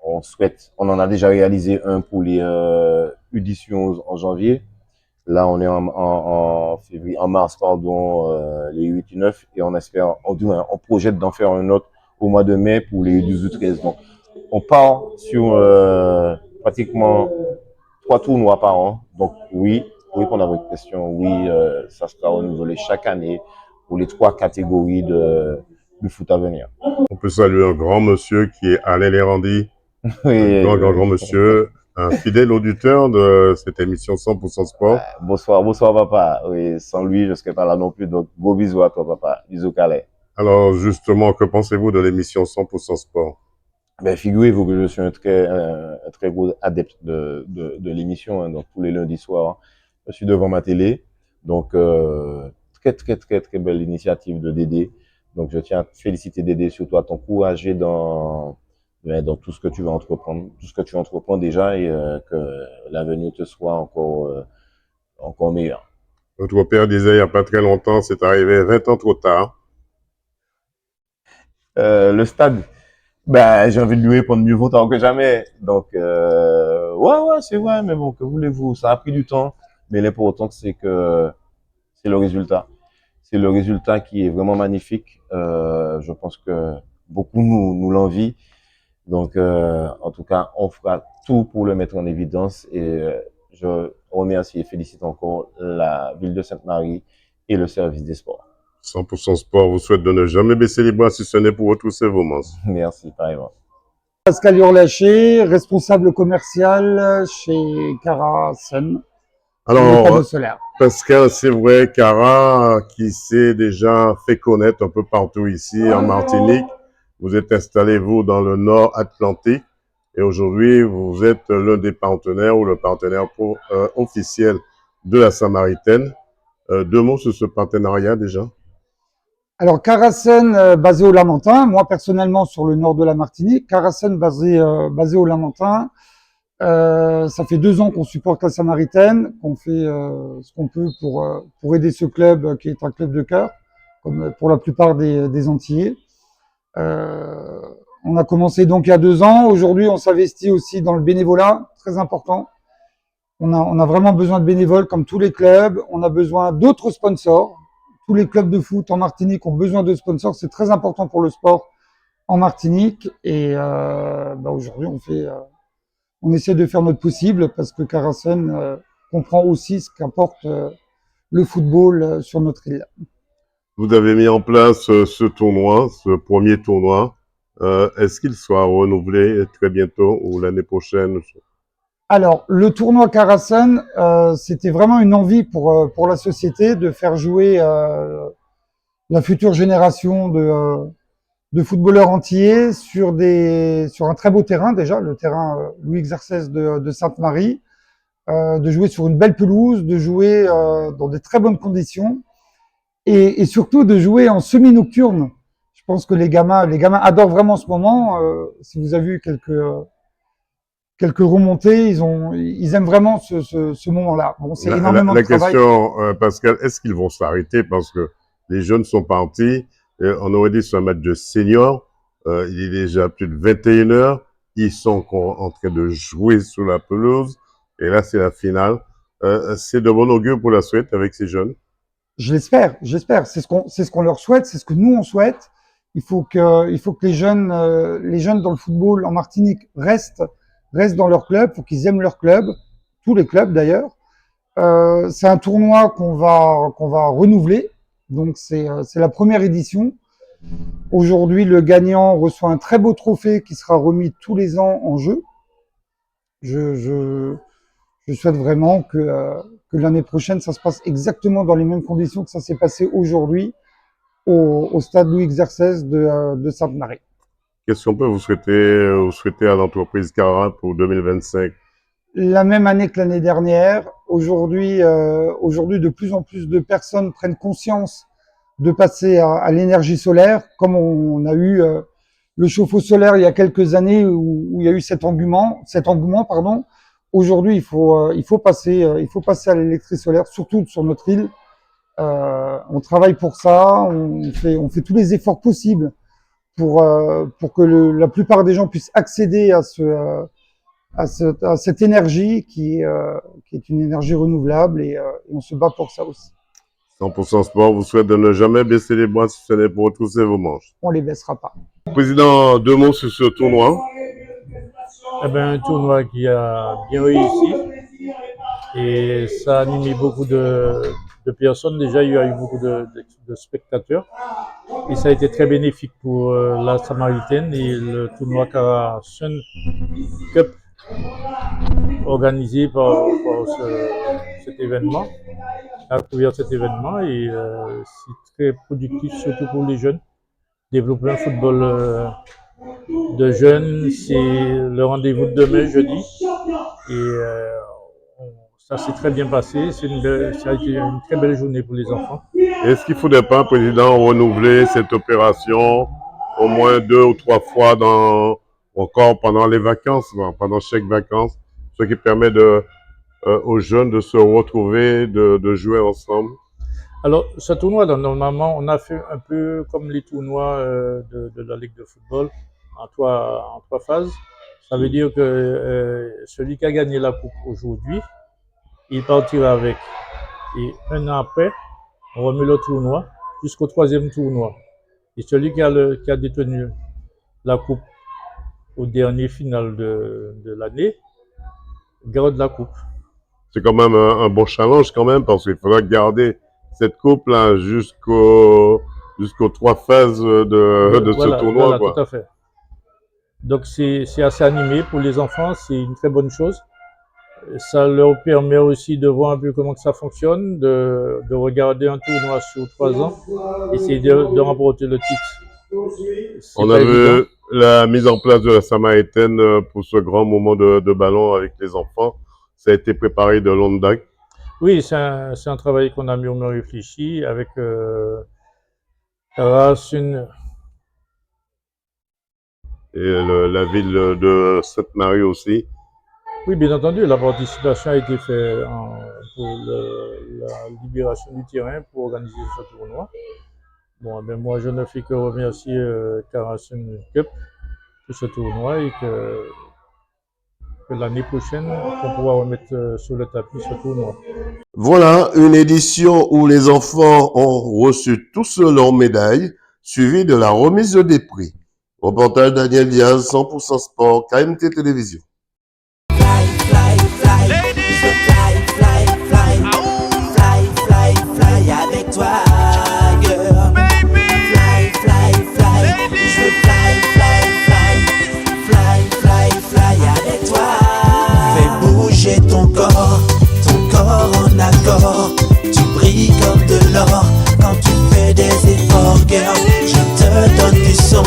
on en a déjà réalisé un pour les U18 en janvier. Là, on est en février, en mars, pardon, les 8 et 9, et on espère, on projette d'en faire un autre au mois de mai pour les 12 ou 13. Donc, on part sur pratiquement 3 tournois par an. Donc, oui, pour la votre question, oui, ça sera renouvelé chaque année pour les 3 catégories du foot à venir. On peut saluer un grand monsieur qui est Alain Lérandi, Oui, un grand monsieur, un fidèle auditeur de cette émission 100% Sport. Bonsoir papa. Oui, sans lui, je ne serais pas là non plus. Donc, gros bisous à toi papa. Bisous Calais. Alors justement, que pensez-vous de l'émission 100% Sport? Ben, figurez-vous que je suis un très gros adepte de l'émission. Hein. Donc, tous les lundis soirs, je suis devant ma télé. Donc, très belle initiative de Dédé. Donc, je tiens à te féliciter Dédé, surtout à t'encourager dans tout ce que tu vas entreprendre, tout ce que tu entreprends déjà, et que l'avenir te soit encore meilleur. Votre père disait il n'y a pas très longtemps, c'est arrivé 20 ans trop tard. Le stade, ben, j'ai envie de lui répondre mieux vaut tard que jamais. Donc, ouais, c'est vrai, mais bon, que voulez-vous, ça a pris du temps, mais l'important, c'est que c'est le résultat. C'est le résultat qui est vraiment magnifique. Je pense que beaucoup nous l'envient. Donc, en tout cas, on fera tout pour le mettre en évidence, et je remercie et félicite encore la ville de Sainte-Marie et le service des sports. 100% Sport vous souhaite de ne jamais baisser les bras si ce n'est pour retrousser vos manches. Merci, pareillement. Pascal Hurlacher, responsable commercial chez Carasen. Alors, Pascal, c'est vrai, Cara, qui s'est déjà fait connaître un peu partout ici en Martinique. Vous êtes installé, vous, dans le Nord Atlantique, et aujourd'hui, vous êtes l'un des partenaires ou le partenaire officiel de la Samaritaine. 2 mots sur ce partenariat déjà. Alors, Carasen, basé au Lamentin, moi personnellement sur le nord de la Martinique. Carasen, basé au Lamentin. Ça fait 2 ans qu'on supporte la Samaritaine, qu'on fait ce qu'on peut pour aider ce club qui est un club de cœur, comme pour la plupart des Antillais. On a commencé donc il y a 2 ans. Aujourd'hui, on s'investit aussi dans le bénévolat, très important. On a vraiment besoin de bénévoles comme tous les clubs. On a besoin d'autres sponsors. Tous les clubs de foot en Martinique ont besoin de sponsors. C'est très important pour le sport en Martinique. Et aujourd'hui, on essaie de faire notre possible parce que Carasen comprend aussi ce qu'apporte le football sur notre île. Vous avez mis en place ce tournoi, ce premier tournoi. Est-ce qu'il sera renouvelé très bientôt ou l'année prochaine? Alors, le tournoi Carasen, c'était vraiment une envie pour la société de faire jouer la future génération de footballeurs antillais sur un très beau terrain déjà, le terrain Louis Exercès de Sainte-Marie, de jouer sur une belle pelouse, de jouer dans de très bonnes conditions et surtout de jouer en semi-nocturne. Je pense que les gamins adorent vraiment ce moment. Si vous avez vu quelques remontées, ils aiment vraiment ce moment-là. Bon, c'est énormément de travail. La question, Pascal, est-ce qu'ils vont s'arrêter parce que les jeunes sont partis? On aurait dit sur un match de seniors, il est déjà plus de 21 h. Ils sont en train de jouer sur la pelouse. Et là, c'est la finale. C'est de bon augure pour la suite avec ces jeunes? J'espère. C'est ce qu'on leur souhaite, c'est ce que nous on souhaite. Il faut que les jeunes dans le football en Martinique restent restent dans leur club, il faut qu'ils aiment leur club, tous les clubs d'ailleurs. C'est un tournoi qu'on va renouveler, donc c'est la première édition. Aujourd'hui, le gagnant reçoit un très beau trophée qui sera remis tous les ans en jeu. Je souhaite vraiment que l'année prochaine, ça se passe exactement dans les mêmes conditions que ça s'est passé aujourd'hui au stade Louis Xerxes de Sainte-Marie. Qu'est-ce qu'on peut vous souhaiter à l'entreprise Cara pour 2025? La même année que l'année dernière. Aujourd'hui, de plus en plus de personnes prennent conscience de passer à l'énergie solaire, comme on a eu le chauffe-eau solaire il y a quelques années où il y a eu cet engouement, pardon. Aujourd'hui, il faut passer à l'électricité solaire, surtout sur notre île. On travaille pour ça, on fait tous les efforts possibles pour que la plupart des gens puissent accéder à cette énergie qui est une énergie renouvelable et on se bat pour ça aussi. 100% Sport vous souhaite de ne jamais baisser les bras si ce n'est pour retrousser vos manches. On les baissera pas. Président, 2 mots sur ce tournoi. Eh ben, un tournoi qui a bien réussi et ça a animé beaucoup de personnes. Déjà, il y a eu beaucoup de spectateurs et ça a été très bénéfique pour la Samaritaine et le tournoi Cara Sun Cup organisé par cet événement, à couvrir cet événement et c'est très productif surtout pour les jeunes. Développer un football de jeunes, c'est le rendez-vous de demain jeudi et ça s'est très bien passé, ça a été une très belle journée pour les enfants. Est-ce qu'il ne faudrait pas, Président, renouveler cette opération au moins 2 ou 3 fois encore pendant les vacances, pendant chaque vacances, ce qui permet aux jeunes de se retrouver, de jouer ensemble? Alors, ce tournoi, normalement, on a fait un peu comme les tournois de la Ligue de football, en trois phases. Ça veut dire que celui qui a gagné la coupe aujourd'hui, il partira avec. Et un an après, on remet le tournoi jusqu'au 3e tournoi. Et celui qui a détenu la coupe au dernier final de l'année garde la coupe. C'est quand même un bon challenge quand même, parce qu'il faudra garder cette coupe-là jusqu'aux 3 phases de ce tournoi. Voilà, tout à fait. Donc c'est assez animé pour les enfants, c'est une très bonne chose. Ça leur permet aussi de voir un peu comment ça fonctionne, de regarder un tournoi sur 3 ans, essayer de remporter le titre. On a vu la mise en place de la Samaritaine pour ce grand moment de ballon avec les enfants. Ça a été préparé de longue date. Oui, c'est un travail qu'on a mûrement réfléchi avec Cara Sun. Et la ville de Sainte-Marie aussi. Oui, bien entendu, la participation a été faite pour la libération du terrain pour organiser ce tournoi. Bon, ben moi, je ne fais que remercier Cara Sun Cup pour ce tournoi et que l'année prochaine, on pourra remettre sur le tapis ce tournoi. Voilà une édition où les enfants ont reçu tous leurs médailles, suivie de la remise des prix. Reportage Daniel Diaz, 100% Sport, KMT Télévision. Avec toi, girl. Je veux fly avec toi. Fais bouger ton corps en accord. Tu brilles comme de l'or quand tu fais des efforts, girl. Je te donne du son,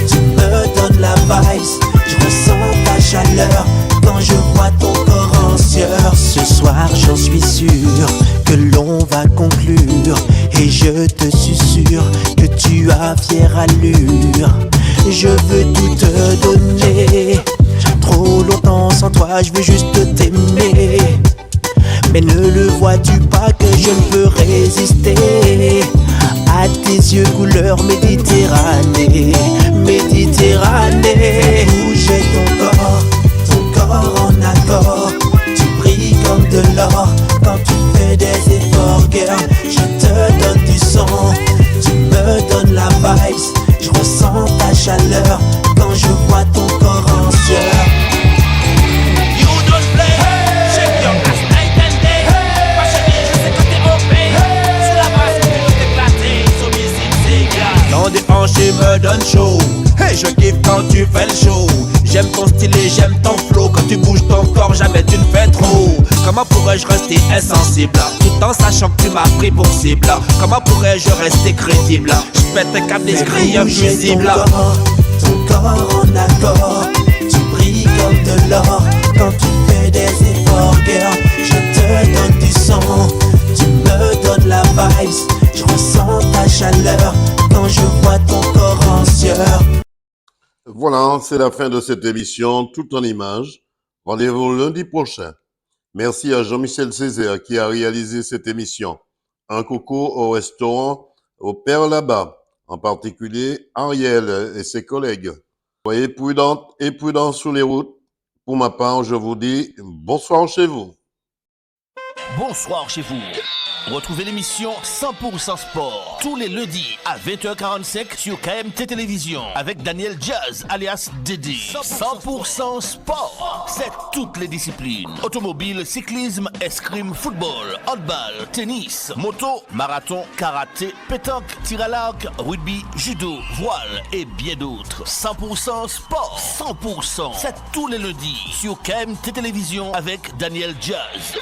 tu me donnes la vibe. Je ressens ta chaleur quand je vois ton corps en sueur. Ce soir, j'en suis sûr que l'on va conclure. Et je te susurre que tu as fière allure. Je veux tout te donner. Trop longtemps sans toi, je veux juste t'aimer. Mais ne le vois-tu pas que je ne peux résister à tes yeux couleur Méditerranée, Méditerranée. Bouger ton corps en accord. Tu brilles comme de l'or quand tu fais des efforts, girl. Je te donne du son, tu me donnes la vibe. Je ressens ta chaleur quand je vois ton corps en sueur. me donnes chaud. Hey, je kiffe quand tu fais le show. J'aime ton style et j'aime ton flow. Quand tu bouges ton corps, jamais tu ne fais trop. Comment pourrais-je rester insensible tout en sachant que tu m'as pris pour cible? Comment pourrais-je rester crédible? Je pète un câble d'esprit infusible. Ton corps en accord, tu brilles comme de l'or. Quand tu fais des efforts, girl, je te donne du sang. Tu me donnes la vibes, je ressens ta chaleur quand je vois ton corps en sueur. Voilà, c'est la fin de cette émission, tout en images. Rendez-vous lundi prochain. Merci à Jean-Michel Césaire qui a réalisé cette émission. Un coucou au restaurant au Père là-bas, en particulier Ariel et ses collègues. Soyez prudentes et prudents sur les routes. Pour ma part, je vous dis bonsoir chez vous. Bonsoir chez vous. Retrouvez l'émission 100% Sport tous les lundis à 20h45 sur KMT Télévision avec Daniel Jazz alias Dédé. 100% Sport, c'est toutes les disciplines. Automobile, cyclisme, escrime, football, handball, tennis, moto, marathon, karaté, pétanque, tir à l'arc, rugby, judo, voile et bien d'autres. 100% Sport, 100%, c'est tous les lundis sur KMT Télévision avec Daniel Jazz.